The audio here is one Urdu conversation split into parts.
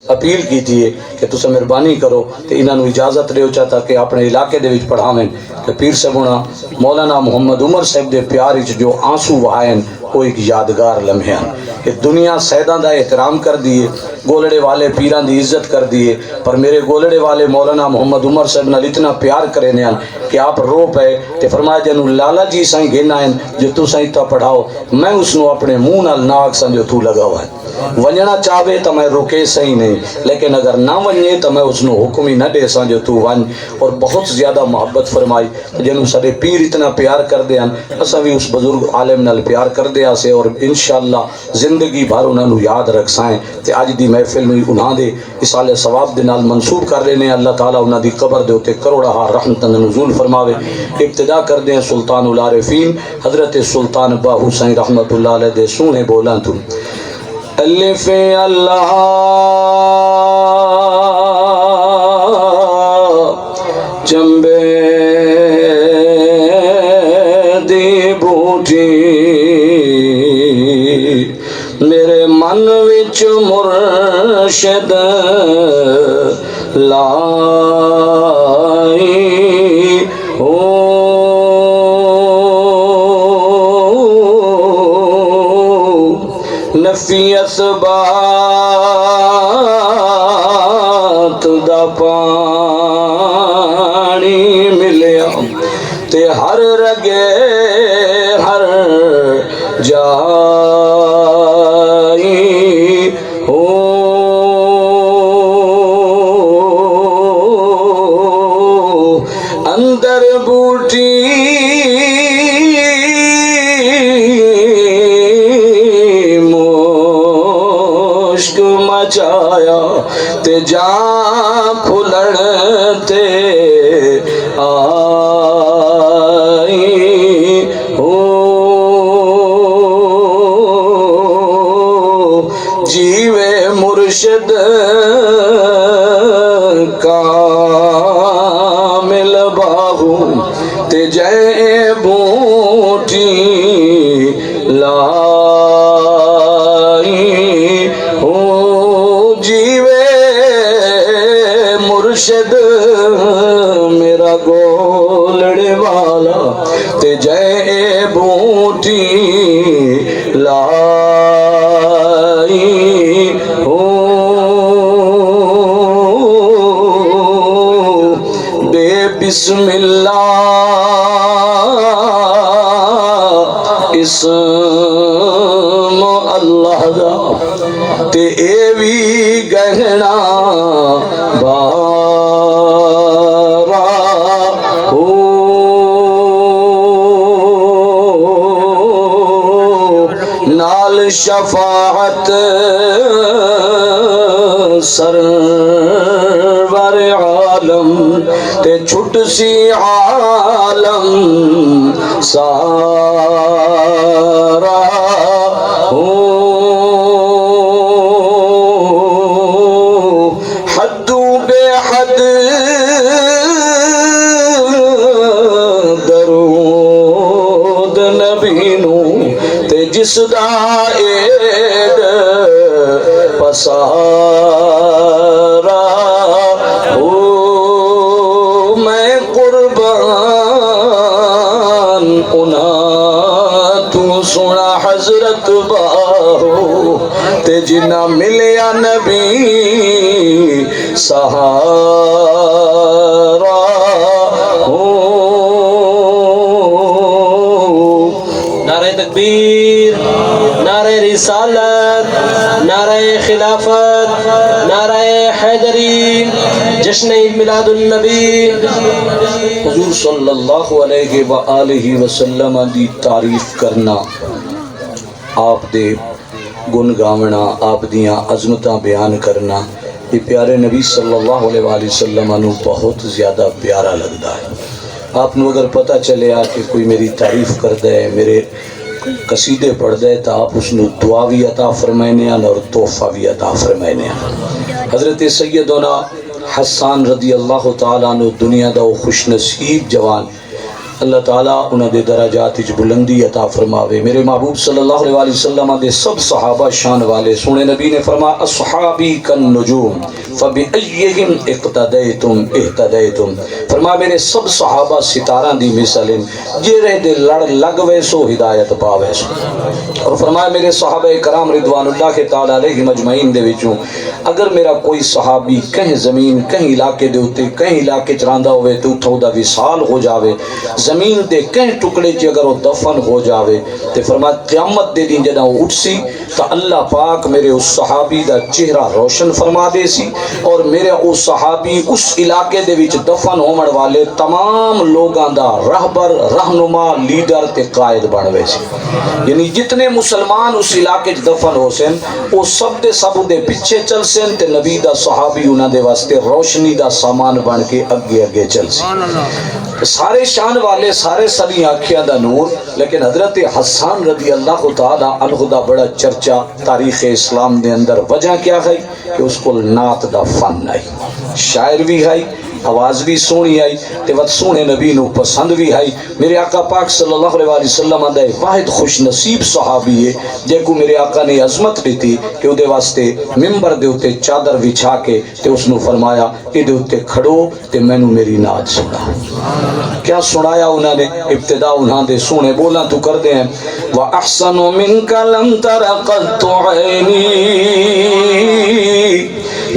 اپیل کی تھی کہ تسا مہربانی کرو کہ انہوں نے اجازت دیو چاہتا کہ اپنے علاقے دے وچ پڑھاویں کہ پیر صاحبنا مولانا محمد عمر صاحب دے پیار وچ جو آنسو وہائیں وہ ایک یادگار لمحے ہیں کہ دنیا سیداں دا احترام کر دیے، گولڑے والے پیران دی عزت کر دیے، پر میرے گولڑے والے مولانا محمد عمر صاحب نال اتنا پیار کرے نے کہ آپ رو پے تے فرمایا جنوں لالا جی سائیں گھن آئیں جو تو سائیں تا پڑھاؤ میں اس نو اپنے منہ نال ناک سمجھو تو لگا ہوا ہے ونجنا چاہے تو میں روکے صحیح نہیں، لیکن اگر نہ ونجے تو میں اس نو حکم ہی نہ دے ساں جو تو ون، اور بہت زیادہ محبت فرمائی جنوں سارے پیر اتنا پیار کر دے ہیں اسا بھی اس بزرگ عالم نال پیار کر دے سے اور انشاءاللہ زندگی بھر انہاں نو یاد رکھسائیں تے اج دی محفل نو انہاں دے اصال ثواب دے نال منسوب کر لینے اللہ تعالیٰ انہاں دی قبر دے اوتے کروڑا رحمت نزول فرماوے۔ ابتدا کر دیں سلطان العارفین حضرت سلطان باہو سائیں رحمت اللہ علیہ دے سونے بولاں تو الف اللہ چمبے دی بوٹی میرے من وچ مرشد لائی نفی اسبات دا پانی ملیا تے ہر رگے ہر جائی ہو اندر بوٹی مچایا تے جان پھلن تے آئی ہو جیوے مرشد کامل باہو تے جے بوٹی لائی ہو جیوے مرشد میرا گولڑے والا تے جے بوٹی لائی ہو بے بسم اللہ اسم اللہ دا تے اے وی گہنا بارا ہو نال شفاعت سرور عالم تے چھٹ سی عالم سارا ہو حدو بے حد درود نبی نو تے جس دا ایڈ پسارا ہو میں قربان انہاں تو سنا حضرت باہو تے جنہ ملیا نبی سہارا ہو نعرہ تکبیر، نعرہ رسالت، نعرہ خلافت، نعرہ حیدری، جشن عید میلاد النبی حضور صلی اللہ علیہ وآلہ وسلم دی تعریف کرنا، آپ دے گن گاونا، آپ دیاں عظمتاں بیان کرنا یہ پیارے نبی صلی اللہ علیہ وآلہ وسلم انہوں بہت زیادہ پیارا لگتا ہے۔ آپ نو اگر پتہ چلے کہ کوئی میری تعریف کر دے، میرے قصیدے پڑھ دے تو آپ اس نو دعا بھی عطا فرمائنے اور تحفہ بھی عطا فرمائنے۔ حضرت سیدنا حسان رضی اللہ تعالیٰ عنہ دنیا دا خوش نصیب جوان اللہ تعالیٰ انہاں دے درجات وچ بلندی عطا فرماوے۔ میرے محبوب صلی اللہ علیہ وسلم دے سب صحابہ شان والے، سونے نبی نے فرمایا اصحابی کالنجوم فبأیہم اقتدیتم اہتدیتم، فرمایا میرے سب صحابہ ستاراں دی مثال ہیں، جڑے دے لڑ لگ وے سو ہدایت پاوے سو۔ اور فرمایا میرے صحابہ کرام رضوان اللہ تعالی علیہم اجمعین دے وچوں اگر میرا کوئی صحابی کہیں زمین کہیں علاقے دے اوتے کہیں علاقے چراندا ہوئے تو اتھوں دا وصال ہو جاوے، زمین دے کہیں ٹکڑے چ اگر وہ دفن ہو جاوے تے فرمایا قیامت دے دن جداں وہ اٹھ سی تو اللہ پاک میرے اس صحابی دا چہرہ روشن فرما دے سی، اور میرے اس صحابی اس علاقے دے وچ دفن ہومن والے تمام لوگاں دا رہبر رہنما لیڈر تے قائد بن وے سی۔ یعنی جتنے مسلمان اس علاقے چ دفن ہو سن وہ سب دے پیچھے چل سن تے نبی دا صحابی انہاں دے واسطے روشنی دا سامان بن کے اگے اگے چل سی۔ سارے شان والے سارے سبھی آنکھیاں دا نور، لیکن حضرت حسان رضی اللہ تعالی عنہ دا بڑا چرچا تاریخ اسلام دے اندر وجہ کیا ہے کہ اس کو نعت دا فن آئی، شاعر بھی آئی، آواز بھی سونی آئی تے وقت سونے نبی نو پسند بھی آئی۔ میرے آقا پاک صلی اللہ علیہ وسلم دے واحد خوش نصیب صحابی ہے جے کو میرے آقا نے عظمت دیتی کہ او دے واسطے ممبر دے اوتے چادر بچھا کے تے اس نو فرمایا اے دے اوتے کھڑو تے مینوں میری نعت سنا۔ کیا سنایا انہوں نے؟ ابتدا انہوں نے سونے بولا تو کر دیں وَأَحْسَنُ مِنْكَ لَمْ تَرَ قَطُّ عَيْنِي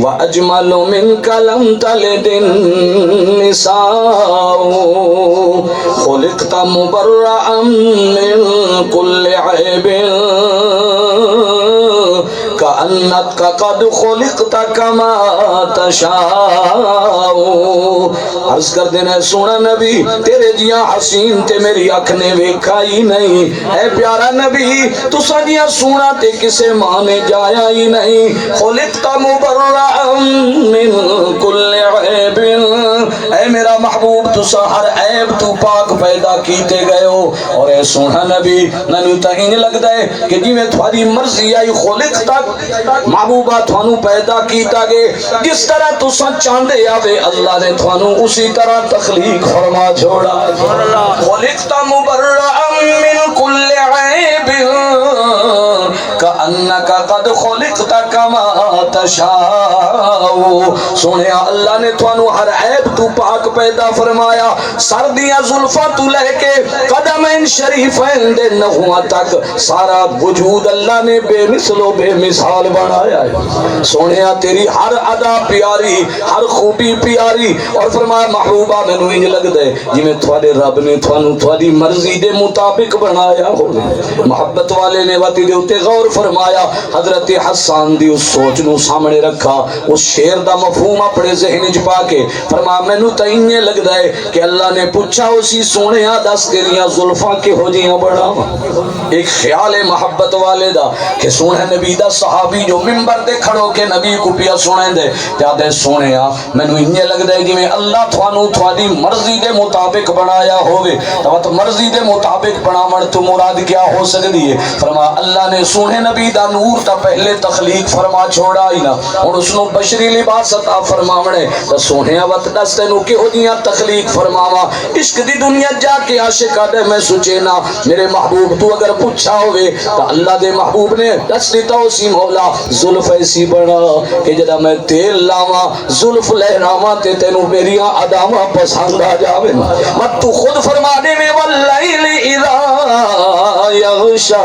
وَأَجْمَلُ مِنْكَ لَمْ تَلِدِ النِّسَاءُ خُلِقْتَ مُبَرَّأً مِنْ كُلِّ عَيْبٍ كأنك قد خلقت كما تشاء۔ عرض کر دینا سونا نبی تیرے جیاں حسین تے میری اکھ نے ویکھا ہی نہیں، اے پیارا نبی تو سجیاں سونا تے کسے ماں نے جایا ہی نہیں۔ خلقت مبرأ من کل عیب، اے میرا محبوب تو ہر عیب تو پاک پیدا کیتے گئے ہو۔ اور اے سونا نبی ننو تہین لگدا ہے کہ جی میں تھوڑی مرضی آئی خلقت محبوبہ تھانو پیدا کیتا گے، جس طرح تساں چاندے آوے اللہ نے تھانو اسی طرح تخلیق فرما چھوڑا۔ خلقت مبرأ من کل عیب کأنک قد خلقت کما تشاء۔ سونے اللہ نے تھانو ہر عیب تو پاک پیدا فرمایا، سردیاں زلفاں تو لے کے قدمین شریفین دے نہواں تک سارا وجود اللہ نے بے مثل و بے مثال بنایا ہے۔ سونے تیری ہر ادا پیاری، ہر خوبی پیاری، اور فرمایا محبوبہ میں نویں لگ دے جی میں تھوڑے رب نے تھوانو تھوڑی مرضی دے مطابق بنایا ہو۔ محبت والے نے واتی دے اتے غور فرمایا، حضرت حسان دی اس سوچ نو سامنے رکھا، اس شیر دا مفہوم اپنے ذہن وچ پا کے فرمایا مینوں تاں انج لگدا ہے کہ اللہ نے پوچھا اسی سونے دس تیریاں زلفاں کہو جیاں بناواں۔ ایک خیال ہے محبت والے دا کہ سونے نبی دا صحابی جو ممبر دے کھڑو کے نبی کو پیا سنے دے جادے سونے مینوں انج لگدا ہے جویں اللہ تھانو تھوڑی مرضی دے مطابق بنایا ہووے۔ تو مرضی دے مطابق بناون تو مراد کیا ہو سکدی ہے؟ فرمایا اللہ نے سونے نبی دا نور تا پہلے تخلیق فرما چھوڑا ہی نا، اور اس نو بشری لباس عطا فرماونے تے سونے وقت دس تینوں کہو جیاں تخلیق فرماوا۔ عشق دی دنیا جا کے عاشق آدھے میں سوچے نا میرے محبوب تو اگر پوچھا ہوئے تو اللہ دے محبوب نے دس دیتا اسی مولا زلف ایسی بنا کہ جدا میں تیل لاواں زلف لہراواں تے تینوں میریاں اداواں پسند آ جاوے۔ مت تو خود فرما دے میں واللیل اذا یغشا،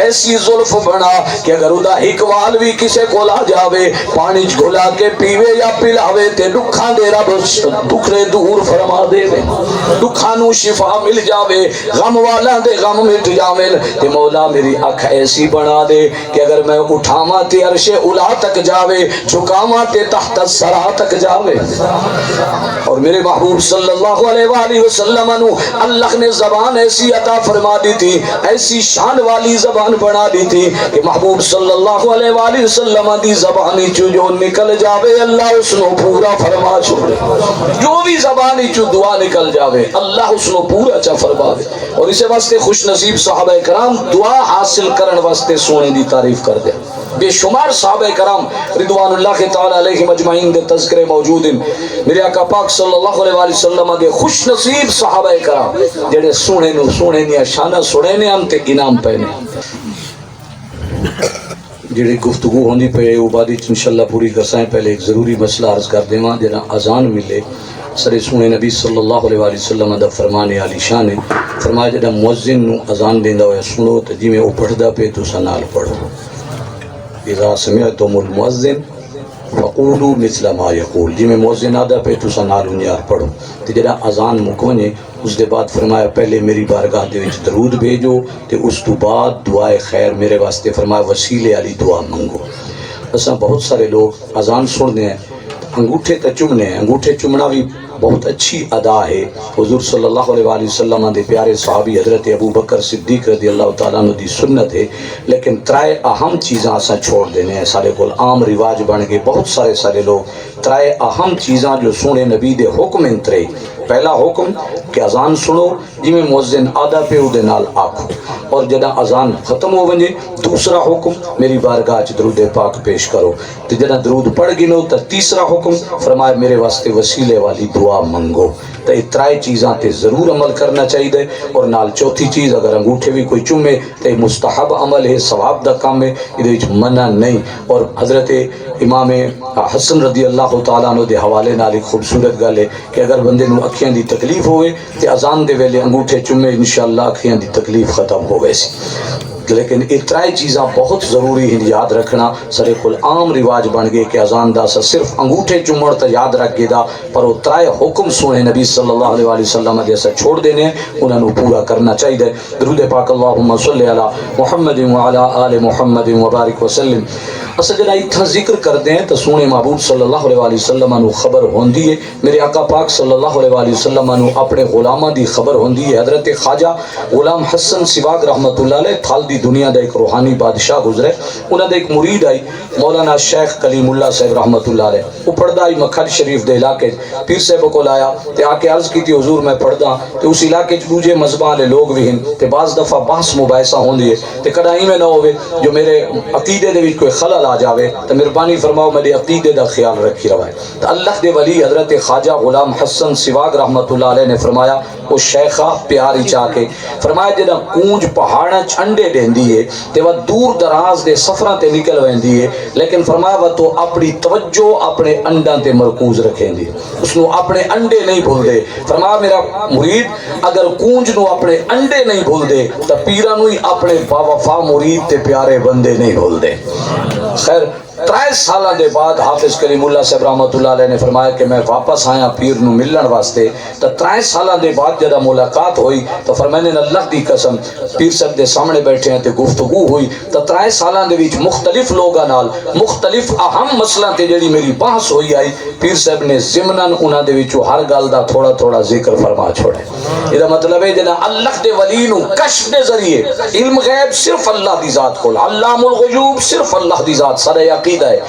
ایسی زلف بنا کہ اگر ادا اقوال بھی کسے کو لا جاوے پانی گھلا کے پیوے یا پلاوے تے دکھاں دے رب دکھرے دور فرما دے وے، دکھاں نو شفا مل جاوے، غم والا دے غم مٹ جاوے تے مولا میری اکھ ایسی بنا دے کہ اگر میں اٹھاواں تے عرش اولا تک جاوے، جھکاواں تے تحت الثرى تک جاوے۔ اور میرے محبوب صلی اللہ علیہ وآلہ وسلم نو اللہ نے زبان ایسی عطا فرما دی تھی، ایسی شان والی زبان بنا دی تھی کہ محبوب صلی اللہ علیہ وآلہ وسلم دی زبانی چو جو نکل جاوے اللہ اس نو پورا فرما چھوڑے، جو بھی زبانی چو دعا نکل جاوے اللہ اس نو پورا چا فرماوے۔ اور اسے واسطے خوش نصیب صحابہ کرام دعا حاصل کرن واسطے سونے دی تعریف کر دے۔ بے شمار صحابہ کرام رضوان اللہ تعالی علیہ مجمعین دے تذکرے موجود ہیں۔ میرے آقا پاک صلی اللہ علیہ وآلہ وسلم دے خوش نصیب صحابہ کرام جڑے سونے نو سونے دیا شانہ سنے نے ہم تے انعام پینے جڑی گفتگو ہوندی پہ وہ بعد انشاءاللہ پوری کرسائیں. پہلے ایک ضروری مسئلہ عرض کر دیواں جنا اذان ملے سر سونے نبی صلی اللہ علیہ وآلہ وسلم دا فرمانے علی شان ہے فرمایا جڑا مؤذن نو اذان دیندا ہویا سنو تے جویں او پڑھدا پے تساں نال پڑھو. اذا سمعتم المؤذن فقولوا مثل ما يقول جویں مؤذن آدا پے تساں نال انیار پڑھو. تے جڑا اذان مکونے اس دے بعد فرمایا پہلے میری بارگاہ دے وچ درود بھیجو تے اس تو بعد دعائے خیر میرے واسطے فرمایا وسیلے والی دعا منگو. اساں بہت سارے لوگ اذان سنتے ہیں انگوٹھے تے چومنے ہیں. انگوٹھے چومنا بھی بہت اچھی ادا ہے. حضور صلی اللہ علیہ وآلہ وسلم دے پیارے صحابی حضرت ابو بکر صدیق رضی اللہ تعالیٰ عنہ دی سنت ہے. لیکن ترائے اہم چیزاں اساں چھوڑ دینے ہیں. سارے کول عام رواج بن گئے. بہت سارے لوگ ترائے اہم چیزاں جو سونے نبی دے حکم انترے. پہلا حکم کہ اذان سنو جی میں مؤذن آدھا پہ او دے نال آکھو اور جدہ اذان ختم ہو ونجے دوسرا حکم میری بارگاہ چ درود پاک پیش کرو. تو جدہ درود پڑھ گنو تو تیسرا حکم فرمایا میرے واسطے وسیلے والی دعا منگو. تو یہ ترائے چیزاں تے ضرور عمل کرنا چاہیے. اور نال چوتھی چیز اگر انگوٹھے بھی کوئی چومے تو یہ مستحب عمل ہے ثواب دا کام ہے یہ منع نہیں. اور حضرت امام حسن رضی اللہ تعالیٰ عنہ دے حوالے نال ایک خوبصورت گل ہے کہ اگر بندے نو اکھیاں دی تکلیف ہوئے تے اذان دے ویلے انگوٹھے چومے انشاءاللہ اکھیاں دی تکلیف ختم ہوئے سی. لیکن یہ ترائے چیزاں بہت ضروری ہیں یاد رکھنا. سارے کل عام رواج بن گئے کہ اذان دا صرف انگوٹھے چومڑ تو یاد رکھ گے دا پر وہ ترائے حکم سونے نبی صلی اللہ علیہ وآلہ وسلم جیسا چھوڑ دینے انہوں نے پورا کرنا چاہیے. درود پاک اللہم صلی علی محمد وعلی آل محمد وبارک وسلم. اصل جنا اتنا ذکر کر دیں تو سونے محبوب صلی اللہ علیہ وآلہ وسلم نو خبر ہوندی ہے. میرے آقا پاک صلی اللہ علیہ وآلہ وسلم نو اپنے غلامہ دی خبر ہوندی ہے. حضرت خواجہ غلام حسن سواگ رحمت اللہ علیہ تھال دی دنیا دا ایک روحانی بادشاہ گزرے. انہاں دا ایک مرید آئی مولانا شیخ کلیم اللہ صاحب رحمت اللہ علیہ. وہ پڑھدا آئی مکھل شریف دے علاقے پیر صاحب کو لایا تے آ کے عرض کی تھی حضور میں پڑھدا تے اس علاقے چ دوجے مذہب والے لوگ بھی ہیں تے بعض دفعہ بحث مباحثہ ہوندی ہے تے کدی میں نہ ہوے جو میرے عقیدے دے وچ کوئی خلل آ جاوے تو مہربانی فرماؤ میرے عقیدے دا خیال رکھی روائے. تو اللہ دے ولی حضرت خواجہ غلام حسن سواگ رحمت اللہ علیہ نے فرمایا وہ شیخہ پیاری چاہ کے فرمایا جدہ کونج پہاڑا چھنڈے دیندی ہے تے وہ دور دراز دے سفرہ تے نکل ویندی ہے لیکن فرمایا وہ تو اپنی توجہ اپنے انڈاں تے مرکوز رکھیں دی. اس نو اپنے انڈے نہیں بھول دے. فرمایا میرا مرید اگر کونج نو اپنے انڈے نہیں بھول دے تو پیرا نو ہی اپنے باوفا مرید تے پیارے بندے نہیں بھول دے. خیر 3 سالہ دے بعد حافظ کلیم اللہ صاحب رحمت اللہ علیہ نے فرمایا کہ میں واپس آیا پیر نو ملن واسطے. تو 3 سالہ دے بعد جدہ ملاقات ہوئی تو فرمایا نے اللہ دی قسم پیر صاحب دے سامنے بیٹھے ہیں تے گفتگو ہوئی تو 3 سالہ دے وچ مختلف لوگاں نال مختلف اہم مسئلہ تے جڑی میری بحث ہوئی آئی پیر صاحب نے ضمناً انہاں دے وچوں ہر گل دا تھوڑا تھوڑا ذکر فرما چھوڑے. یہ مطلب ہے جنا اللہ دے ولی نو کشف دے ذریعے علم غیب صرف اللہ دی ذات کول علام الغیوب صرف اللہ دی ذات سارے عقیدہ ہے.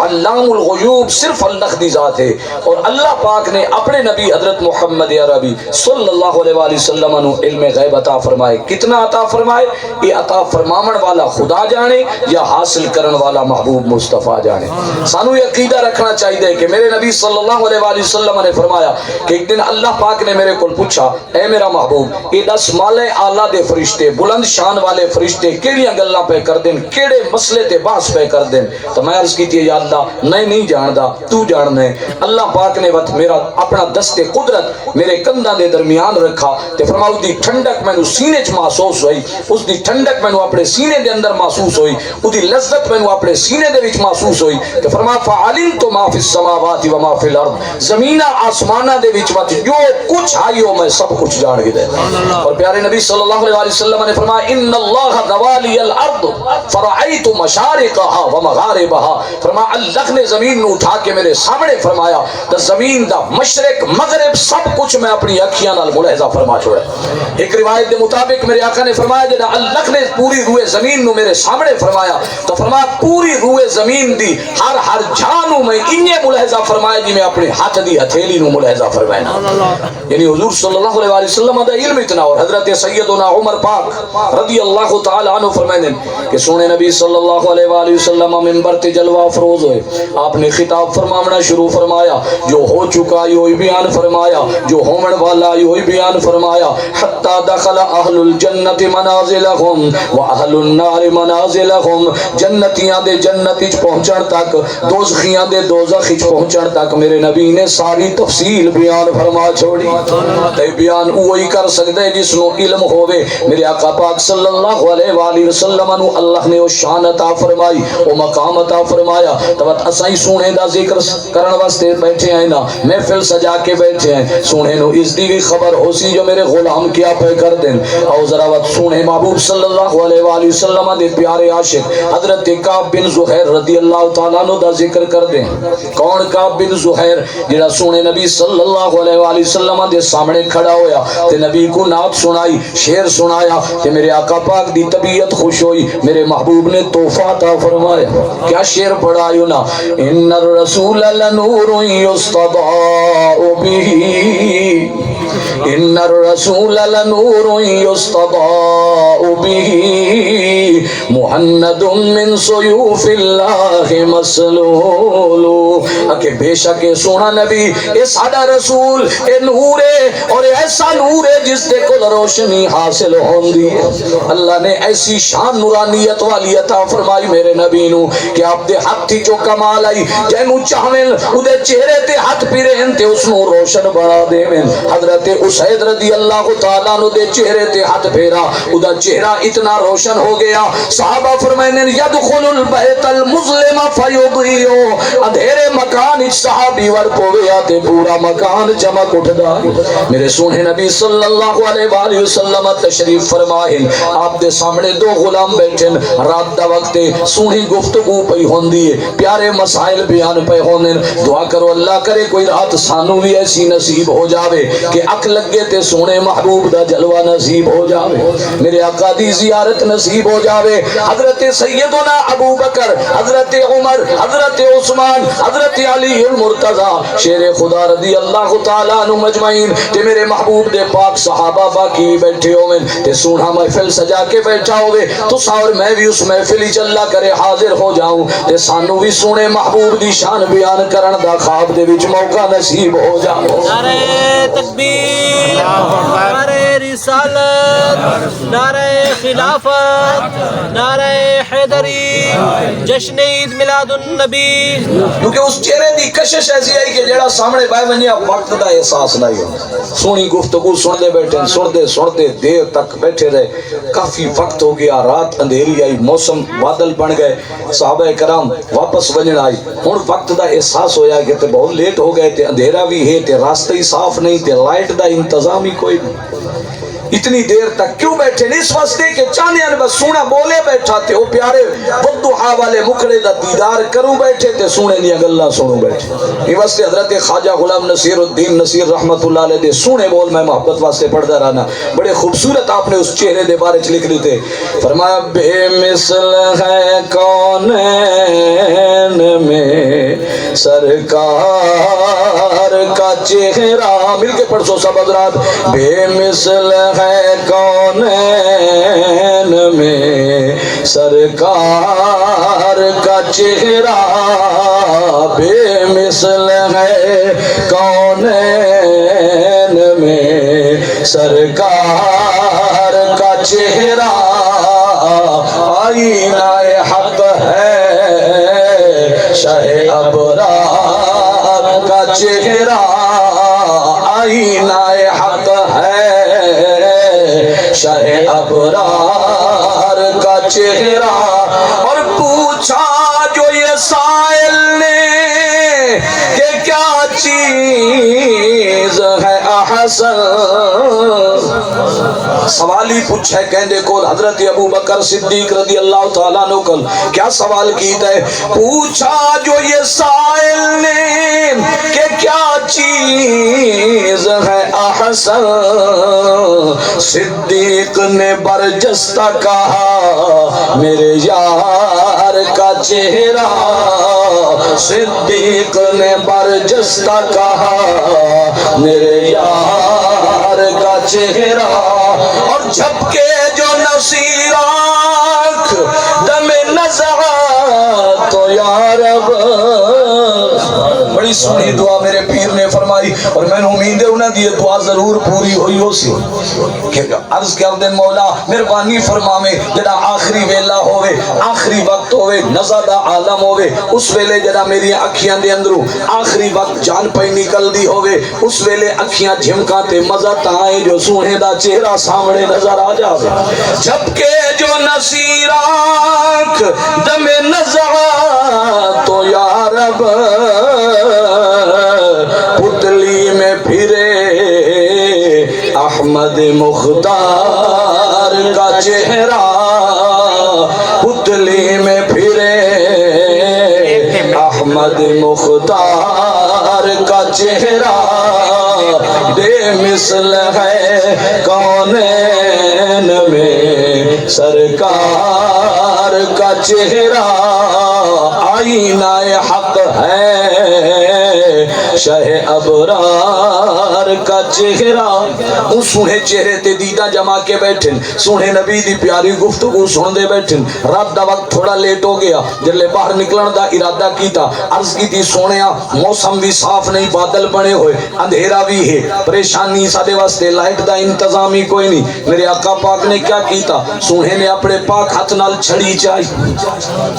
علام الغیوب صرف اللہ دی ذات ہے. اور اللہ پاک نے اپنے نبی حضرت محمد عربی صلی اللہ علیہ وآلہ وسلم نو علم غیب عطا فرمائے. کتنا عطا فرمائے؟ یہ عطا فرماون والا خدا جانے یا حاصل کرن والا محبوب مصطفیٰ جانے. سانو یہ عقیدہ رکھنا چاہیے کہ میرے نبی صلی اللہ علیہ وآلہ وسلم نے فرمایا کہ ایک دن اللہ پاک نے میرے کو پوچھا اے میرا محبوب یہ 10 مالے آلہ دے فرشتے بلند شان والے فرشتے کیڑیاں گلاں پہ کر دین کیڑے مسئلے تے بحث پہ کر دین. تو میں عرض کی تھی یا اللہ نہیں جاندا تو جاننا ہے. اللہ پاک نے وقت میرا اپنا دست قدرت میرے کندھاں دے درمیان رکھا تے فرمایا اس دی ٹھنڈک مینوں سینے چ محسوس ہوئی. اس دی ٹھنڈک مینوں اپنے سینے دے اندر محسوس ہوئی. اس دی لذت مینوں اپنے سینے دے وچ محسوس ہوئی. تے فرمایا فعلمت ما فی السماوات و ما فی الارض زمیناں آسماناں دے وچ جو کچھ آئیو میں سب کچھ جان گئے. اور پیارے نبی صلی اللہ علیہ وسلم نے فرمایا ان اللہ ذوالی الارض فرأیت مشارقها ومغاربها. فرمایا اللہ نے زمین نو اٹھا کے میرے سامنے فرمایا تو زمین دا مشرق مغرب سب کچھ میں اپنی اکھیاں نال ملاحظہ فرما چھوڑا. ایک روایت کے مطابق میرے آقا نے فرمایا جب اللہ نے پوری روئے زمین نو میرے سامنے فرمایا تو فرمایا پوری روئے زمین دی ہر جانو میں انہیں ملاحظہ فرمایا جی میں اپنے ہاتھ دی ہتھیلی نو ملاحظہ فرمائنا. یعنی حضور صلی اللہ علیہ وسلم دا علم اتنا. اور حضرت سیدنا عمر پاک رضی اللہ تعالی عنہ فرمائیں کہ سونے نبی صلی اللہ علیہ وسلم منبر تے جلوہ افروز ہوئے. آپ نے خطاب فرمانا شروع فرمایا, جو ہو چکا یہ بیان فرمایا, جو ہومن والا یہ بیان فرمایا. حتی دخل اہل الجنت منازلہم و اہل النار منازلہم, جنتیاں دے جنت وچ پہنچن تک, دوزخیاں دے دوزخ وچ پہنچن تک میرے نبی نے ساری تفصیل بیان فرما چھوڑی. تے بیان وہی کر سکدا ہے جس نو علم ہوے. میرے آقا پاک صلی اللہ علیہ وآلہ وسلم نو اللہ نے وہ شان عطا فرمائی, وہ مقام عطا فرمایا. تو اساں سونے دا ذکر کرن واسطے بیٹھے ہیں نا, محفل سجا کے بیٹھے ہیں. سونے نو اس دی بھی خبر ہو سی جو میرے غلام کیا پہ کر دیں. او ذرا وقت سونے محبوب صلی اللہ علیہ وآلہ وسلم دے پیارے عاشق حضرت کعب بن زہیر رضی اللہ تعالیٰ عنہ دا ذکر کر دیں. کون کعب بن زہیر؟ جڑا سونے نبی صلی اللہ علیہ وآلہ وسلم دے سامنے کھڑا ہویا تے نبی کو نعت سنائی, شعر سنایا تے میرے آقا پاک دی طبیعت خوش ہوئی. میرے محبوب نے تحفہ عطا فرمایا. کیا شعر پڑھا یوں نا, ان الرسول لنور یستضاء به, ان الرسول لنور یستضاء به, مہند من سیوف اللہ مسلول. کہ بے شک سونا نبی اے ساڈا رسول اے نور ہے, اور ایسا نور ہے جس دے کول روشنی حاصل ہوندی ہے. اللہ نے ایسی شان نورانیت والی عطا فرمائی میرے نبی نو کہ آپ دے ہاتھ جو کمال آئی, جینو چاہویں اودے چہرے تے ہاتھ پھیریں تے اس نو روشن بنا دیویں. حضرت اسید رضی اللہ تعالیٰ عنہ دے چہرے تے ہاتھ پھیرا, اودہ چہرہ اتنا روشن ہو گیا. صحابہ فرمائنے یدخل البیت المظلم فیضیو, اندھیرے مکان اچ صحابی ور پویا تے پورا مکان چمک اٹھدا. میرے سونے نبی صلی اللہ علیہ وآلہ وسلم تشریف فرمائیں. آپ دے سامنے دو غلام بیٹھن, رات دا وقت سونی گفتگو پئی ہوندی ہے, پیارے مسائل بیان پہ ہوندے. دعا کرو اللہ کرے کوئی رات سانو بھی ایسی نصیب ہو جاوے کہ اک لگے تے سونے محبوب دا جلوہ نصیب ہو جاوے, میرے آقا دی زیارت نصیب ہو جاوے. حضرت سیدنا ابو بکر, حضرت عمر, حضرت عثمان, حضرت علی المرتضی شیر خدا رضی اللہ تعالیٰ عنہ مجمعین تے میرے محبوب دے پاک صحابہ باقی بھی بیٹھے ہوئے تے سونا محفل سجا کے بیٹھا ہوئے. تو اور میں بھی اس محفل ہی چلا کرے حاضر ہو جاؤں تے سانو بھی سونے محبوب دی شان بیان کرن دا خواب دے وچ موقع نصیب ہو جاؤ. نعرہ تکبیر, نعرہ رسالت, نعرہ خلافت, نعرہ حیدری, جشن عید میلاد النبی. کیونکہ اس چہرے دی کشش ایسی آئی کہ جڑا سامنے بائے ونیا وقت دا احساس نہیں ہو. سونی گفتگو سن دے بیٹھے, سن دے دیر تک بیٹھے رہے. کافی وقت ہو گیا, رات اندھیری آئی, موسم بادل بن گئے, صحابہ کرام واپس ونجن آئی. ہن وقت دا احساس ہویا کہ تے بہت لیٹ ہو گئے تے اندھیرا بھی ہے تے راستہ ہی صاف نہیں تے لائٹ دا انتظام ہی کوئی نہیں. اتنی دیر تک کیوں بیٹھے؟ اس واسطے کہ چاندیاں نے بس سونا بولے بیٹھا تے وہ پیارے بددعا والے مکڑے دا دیدار کروں بیٹھے تے سونے دیا گلاں سنوں بیٹھے. یہ واسطے حضرت خواجہ غلام نصیر الدین نصیر رحمت اللہ علیہ دے سونے بول میں محبت واسطے پڑھدا رہنا. بڑے خوبصورت آپ نے اس چہرے دے بارے لکھ دیتے. فرمایا بے مثل ہے کونین میں سرکار کا چہرہ. مل کے پڑھ سو سب حضرات. بے مثل ہے کونین میں سرکار کا چہرہ, بے مثل ہے کونین میں سرکار کا چہرہ, آئینہ حق ہے شہ ابرار کا چہرہ, آئینہ حق ہے شہ ابرار کا چہرہ. اور پوچھا جو یہ سائل نے کہ کیا چیز ہے احسن, سوال ہی پوچھے کہندے کول حضرت ابو بکر صدیق رضی اللہ تعالیٰ عنہ کل کیا سوال کیتا ہے؟ پوچھا جو یہ سائل نے کہ کیا چیز ہے احسن, صدیق نے برجستہ کہا میرے یار کا چہرہ, صدیق نے برجستہ کہا میرے یار کا چہرہ. اور جھپکے جو نصیر آنکھ دم نزعات تو یا رب. بڑی سونی دعا میرے پیر نے فرمائی اور میں نے امید ہے انہاں دی دعا ضرور پوری ہوئی ہو سی کہ عرض کر دیں مولا مہربانی فرماویں جڑا آخری ویلا ہوے آخری وقت ہوے نزا دا عالم ہوے اس ویلے جڑا میری اکھیاں دے اندروں آخری وقت جان پئی نکل دی ہوے اس ویلے اکھیاں جھمکاں تے مزہ تاں ہے جو سونے دا چہرہ سامنے نظر آ جاوے جبکہ جو نصیر آنکھ دم نزع تو یا رب پتلی میں پھرے احمد مختار کا چہرہ پتلی میں پھرے احمد مختار کا چہرہ بے مثل ہے کونین میں سرکار کا چہرہ آئینہ حق ہے شہ ابرار کا چہرہ وہ سونے چہرے تے دیدہ جما کے بیٹھن سونے نبی دی پیاری گفتگو سن دے بیٹھن رات دا وقت تھوڑا لیٹ ہو گیا جلے باہر نکلن دا ارادہ کیتا عرض کی تھی سونیا موسم بھی صاف نہیں بادل بنے ہوئے اندھیرا بھی ہے پریشانی سادے واسطے لائٹ دا انتظام ہی کوئی نہیں میرے آقا پاک نے کیا کیتا سونے نے اپنے پاک ہاتھ نال چھڑی چاہی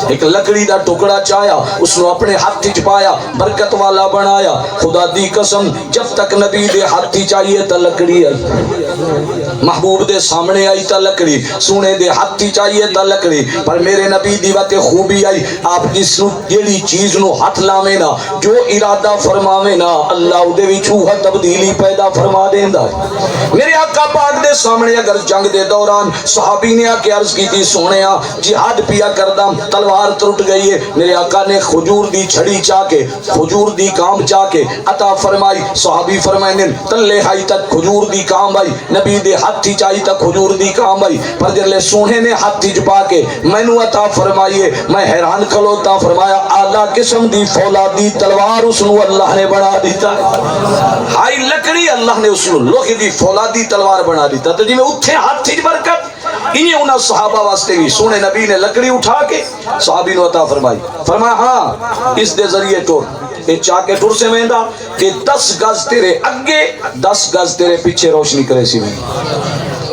ایک لکڑی دا ٹکڑا چایا اس نے اپنے ہاتھ چپایا برکت والا بنایا خدا دی قسم جب تک نبی دے ہاتھ چاہیے تا لکڑی آئی محبوب دے سامنے آئی تا لکڑی سونے دے ہاتھ چاہیے تا لکڑی پر میرے نبی دی وقت خوبی آئی آپ جس جیڑی چیز نو ہاتھ لاویں نا جو ارادہ فرماویں نا اللہ دے وچ اوہ تبدیلی پیدا فرما دیندا ہے میرے آقا پاک دے سامنے اگر جنگ دے دوران صحابی نے آ کے عرض کی تھی سونیا جہاد پیا کردم تلوار ٹوٹ گئی ہے میرے آقا نے کھجور دی چھڑی چا کے کھجور دی کام چا کے عطا فرمائی صحابی فرمائیں تلے ہائی تک کھجور دی کام آئی نبی دے ہاتھی چاہی تک کھجور دی کام آئی پر جلے سونے نے ہاتھی چپا کے مینو عطا فرمائیے میں حیران کھلوتا فرمایا اعلیٰ قسم دی فولادی تلوار اس نو اللہ نے بنا دیتا ہے ہائی لکڑی اللہ نے اس نو لوہے دی فولادی تلوار بنا دیتا تو جی میں اتھے ہاتھی برکت انہیں انہاں صحابہ واسطے بھی سونے نبی نے لکڑی اٹھا کے صحابی نو عطا فرمائی فرمایا ہاں اس دے ذریعے ٹور یہ چاہ کے ٹور سے مہندہ کہ 10 گز تیرے اگے 10 گز تیرے پیچھے روشنی کرے سی میں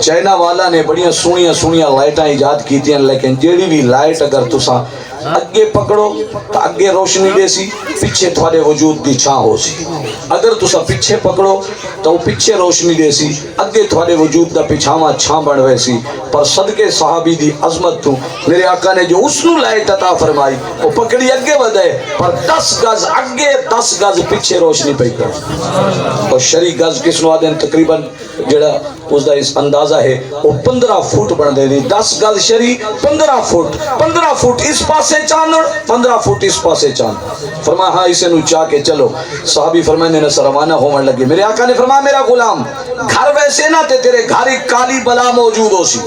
چائنا والا نے بڑیاں سونیاں لائٹاں ایجاد کی تھیں لیکن جیڑی بھی لائٹ اگر تساں اگے پکڑو تو اگے روشنی دے سی پیچھے تھوڑے وجود دی چھاں ہو سی اگر تسا پیچھے پکڑو تو پیچھے روشنی دے سی اگے تھوڑے وجود دا پیچھاواں چھاں بنوے سی پر صدقے صحابی دی عظمت تو میرے آقا نے جو اس نو لائٹ عطا فرمائی وہ پکڑی اگے بدھے پر 10 گز اگے 10 گز پیچھے روشنی پہ کر اور شری گز کس نو آدھیں تقریباً جڑا اس دا اس اندازہ ہے وہ 15 فٹ بن دے دی 10 گز شری 15 فٹ اس پاسے چاند 15 فٹ اس پاسے چاند فرمایا ہاں اسے نو چاہ کے چلو صحابی فرمائے نے روانہ ہونے لگے میرے آقا نے فرمایا میرا غلام گھر ویسے نہ تے تیرے گھر ایک کالی بلا موجود ہو سی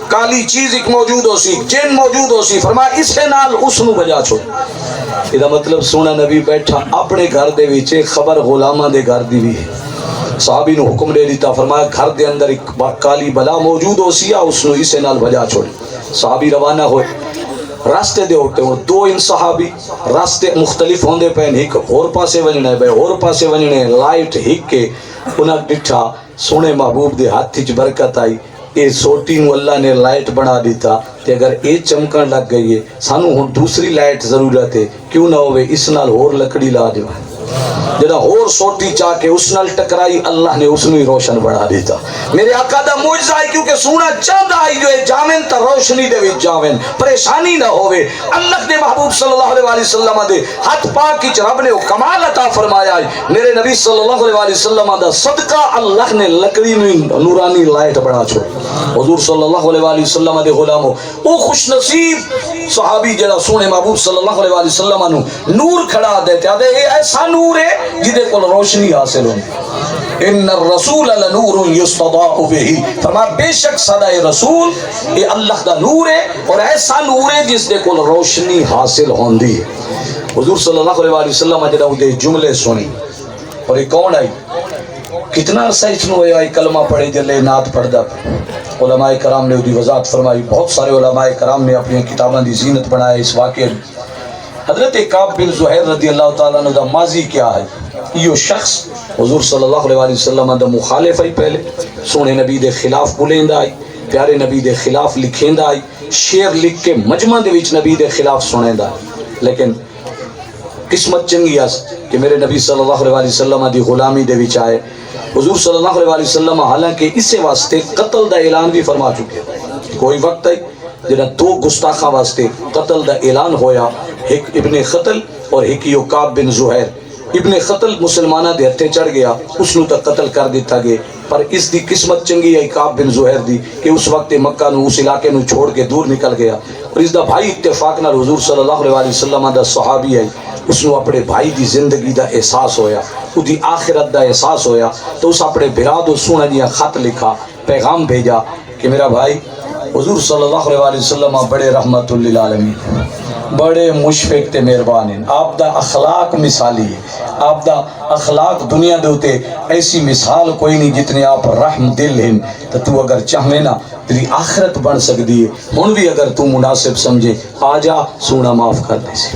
کالی چیز ایک موجود ہو سی جن موجود ہو سی فرمایا اسے نال اس نو بجا چھوڑ یہ مطلب سونا نبی بیٹھا اپنے گھر دے ویچے خبر غلامہ دے گھر دی بھی ہے صحابی نو حکم دے دیتا فرمایا گھر دے اندر ایک کالی بلا موجود ہو سی اس نو اسے نال بجا چھوڑ صحابی روانہ ہوئے راستے دے ہوتے ہو دو ان صحابی راستے مختلف ہوندے پہن ایک اور پاسے ونجنے بے اور پاسے ونجنے لائٹ ہک کے انہاں ڈٹھا سونے محبوب دے ہاتھ چ برکت آئی اے سوٹی نو اللہ نے لائٹ بنا دیتا کہ اگر اے چمکن لگ گئی ہے سانو ہن دوسری لائٹ ضرورت ہے کیوں نہ ہوئے اس نال اور لکڑی لا دیو جڑا اور سوٹی چاہ کے اس نال ٹکرائی اللہ نے اس نو ہی روشن بنا دیتا میرے آقا دا معجزہ ہے کیونکہ سونا چاند آئی جو ہے جاوین تا روشنی دے وچ جاوین پریشانی نہ ہوئے اللہ دے محبوب صلی اللہ علیہ وسلم دے ہاتھ پاک کی رب نے کمال عطا فرمایا ہے میرے نبی صلی اللہ علیہ وسلم دا صدقہ اللہ نے لکڑی نو نورانی لائٹ بنا چھوڑ حضور صلی اللہ علیہ وسلم دے غلاموں او خوش نصیب صحابی جڑا سونے محبوب صلی اللہ علیہ وسلم نو نور کھڑا دیتے آدھے اے ایسا نور ہے جدے کو روشنی حاصل ہوئی ان الرسول لنور یستضاء به فرمایا بے شک صدا رسول یہ اللہ دا نور ہے اور ایسا نور ہے جس دے کو روشنی حاصل ہوندی ہے حضور صلی اللہ علیہ وسلم جڑا دے جملے سنی اور یہ کون آئی کتنا عرصہ اتنو ہویا کلمہ پڑھے جلے نعت پڑھدا علماء کرام نے دی وضاحت فرمائی بہت سارے علماء کرام نے اپنی کتاباں دی زینت بنائے اس واقعے حضرت کعب بن زہیر رضی اللہ تعالیٰ عنہ دا ماضی کیا ہے؟ یہ شخص حضور صلی اللہ علیہ وسلم دا مخالف ہے، پہلے سونے نبی دے خلاف بولیندا آئی، پیارے نبی دے خلاف لکھیندا آئی، شعر لکھ کے مجمع دے وچ نبی دے خلاف سنیندا، لیکن قسمت چنگی اس کہ میرے نبی صلی اللہ علیہ وسلم دی غلامی دے وچ آئے۔ حضور صلی اللہ علیہ وسلم حالانکہ اسے واسطے قتل دا اعلان بھی فرما چکے، کوئی وقت ہے جنہاں دو گستاخاں واسطے قتل دا اعلان ہویا، ایک ابن قتل اور ایک یو کعب بن زہیر۔ ابن قتل مسلمانہ دے ہتھے چڑھ گیا، اس نو تک قتل کر دیتا گیا، پر اس دی قسمت چنگی ہے کعب بن زہیر دی کہ اس وقت مکہ نو اس علاقے نو چھوڑ کے دور نکل گیا، اور اس دا بھائی اتفاق نال حضور صلی اللہ علیہ وسلم دا صحابی ہے، اس نو اپنے بھائی دی زندگی دا احساس ہویا، او دی آخرت دا احساس ہویا، تو اس اپنے بھرا دو سونا جیا خط لکھا، پیغام بھیجا کہ میرا بھائی حضور صلی اللہ علیہ وسلم بڑے رحمت للعالمین، بڑے مشفق تے مہربان ہیں، آپ دا اخلاق مثالی ہے، آپ دا اخلاق دنیا دے ہوتے ایسی مثال کوئی نہیں جتنے آپ رحم دل ہیں، تو اگر چاہویں نا تیری آخرت بن سکتی ہے، ہن بھی اگر تو مناسب سمجھے آ جا، سونا معاف کر دے سی۔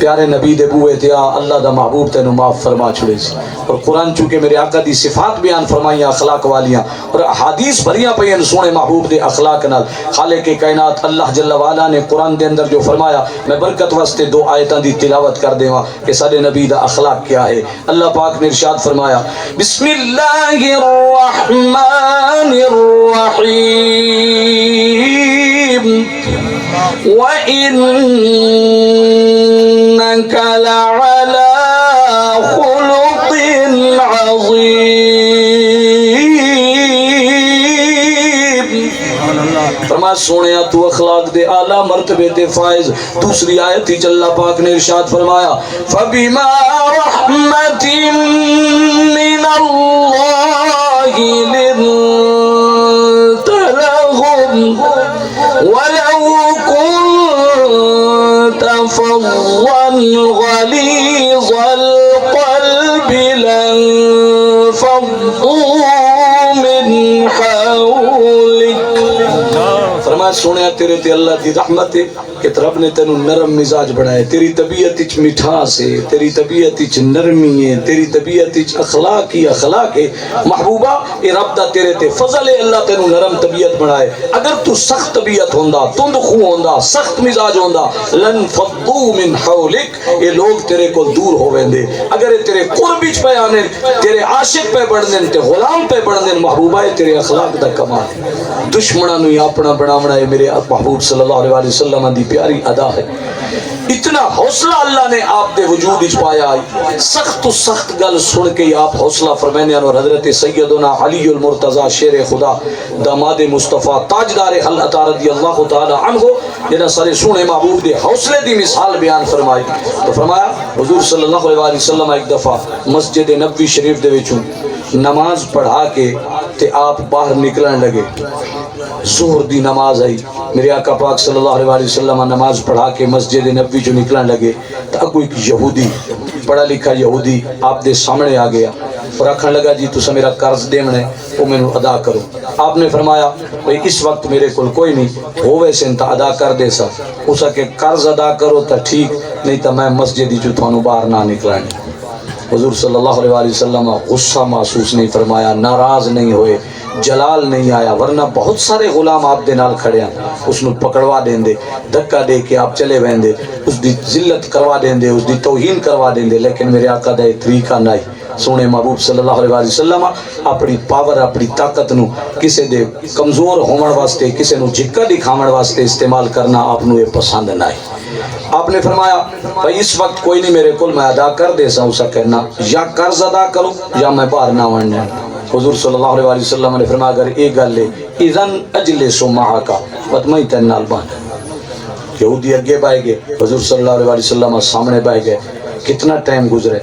پیارے نبی دے بوئے تھے اللہ دا محبوب تینو معاف فرما چھڑے سی، اور قرآن چونکہ میرے آقا دی صفات بیان فرمائیاں اخلاق والیاں، اور حدیث بھریاں پئیں سونے محبوب دے اخلاق نال۔ خالق کائنات اللہ جل وعلا نے قرآن دے اندر جو فرمایا، میں برکت واسطے دو آیتاں دی تلاوت کر دیواں کہ سارے نبی دا اخلاق کیا ہے۔ اللہ پاک نے ارشاد فرمایا، بسم اللہ الرحمن الرحیم، وَإِنَّكَ لَعَلَىٰ خُلُقٍ عَظِيمٍ۔ فرمایا سونیا تو اخلاق دے اعلیٰ مرتبے تے فائز۔ دوسری آیت ہی اللہ پاک نے ارشاد فرمایا، فَبِمَا رَحْمَةٍ مِّنَ اللَّهِ لِنتَ لَهُمْ وَلَوْ كُنتَ فَظًّا غَلِيظَ الْقَلْبِ لَانفَضُّوا مِنْ حَوْلِكَ۔ فرمایا سونے تیرے تے اللہ دی رحمت ہے کہ رب نے تینو نرم مزاج بنائے، تیری طبیعت اچ مٹھاس ہے، تیری طبیعت اچ نرمی ہے، تیری طبیعت اچ اخلاق ہے۔ محبوبہ اے رب دا تیرے تے فضل ہے، اللہ تینو نرم طبیعت بنائے۔ اگر تو سخت طبیعت ہوندا، تند خو ہوندا، سخت مزاج ہوندا، لن فضو من حولک، یہ لوگ تیرے کو دور ہو ویندے۔ اگر یہ تیرے قرب وچ پہ آنے، تیرے عاشق پہ بڑھنے، تے غلام پہ بڑھنے، محبوبہ ہے تیرے اخلاق دا کمال ہے۔ دشمناں نو اپنا بناونا ہے میرے محبوب صلی اللہ علیہ وسلم دی پیاری ادا ہے۔ اتنا حوصلہ اللہ نے آپ دے وجود اچ پایا ہے، سخت و سخت گل سن کے آپ حوصلہ فرمانے، اور حضرت سیدنا علی المرتضی شیر خدا داماد مصطفیٰ تاجدار حلعت رضی اللہ تعالی عنہ جنہاں سارے سونے محبوب دے حوصلے دی مثال بیان فرمائی، تو فرمایا حضور صلی اللہ علیہ وسلم ایک دفعہ مسجد نبوی شریف دے وچوں نماز پڑھا کے تے آپ باہر نکلن لگے، ظہر دی نماز آئی، میرے آقا پاک صلی اللہ علیہ وسلم نماز پڑھا کے مسجد نبوی جو نکلن لگے تو اگو ایک یہودی، پڑھا لکھا یہودی آپ دے سامنے آ گیا اور آکھن لگا جی تسا میرا قرض دینا ہے وہ میں ادا کرو۔ آپ نے فرمایا بھئی اس وقت میرے کول کوئی نہیں، ہوئے سن تا ادا کر دے سا، اسا کہ قرض ادا کرو تا ٹھیک، نہیں تا میں مسجدی جو تھانو باہر نہ نکلانے۔ حضور صلی اللہ علیہ وسلم غصہ محسوس نہیں فرمایا، ناراض نہیں ہوئے، جلال نہیں آیا، ورنہ بہت سارے غلام آپ دے نال کھڑے ہیں، اس نے پکڑوا دیں دے، دھکا دے کے آپ چلے بہیں دے، اس دی ذلت کروا دیں دے، اس دی توہین کروا دیں دے، لیکن میرے آقا دا ایک طریقہ نہیں۔ سونے محبوب صلی اللہ علیہ وسلم اپنی پاور، اپنی طاقت نو کسے دے کمزور ہومن واسطے، کسے نو جھکا دکھاون واسطے استعمال کرنا آپ نو یہ پسند نہیں۔ آپ نے فرمایا بھائی اس وقت کوئی نہیں میرے کول، میں ادا کر دے سا، اسا کہنا یا قرض ادا کرو یا میں باہر نہ ونجا۔ حضور صلی اللہ علیہ وسلم نے فرمایا اگر ایک گل ہے اذن اجلس معک، فتمئی تین نال باندھ۔ یہودی اگے بائے گئے، حضور صلی اللہ علیہ وسلم سامنے بائے گئے، کتنا ٹائم گزرے،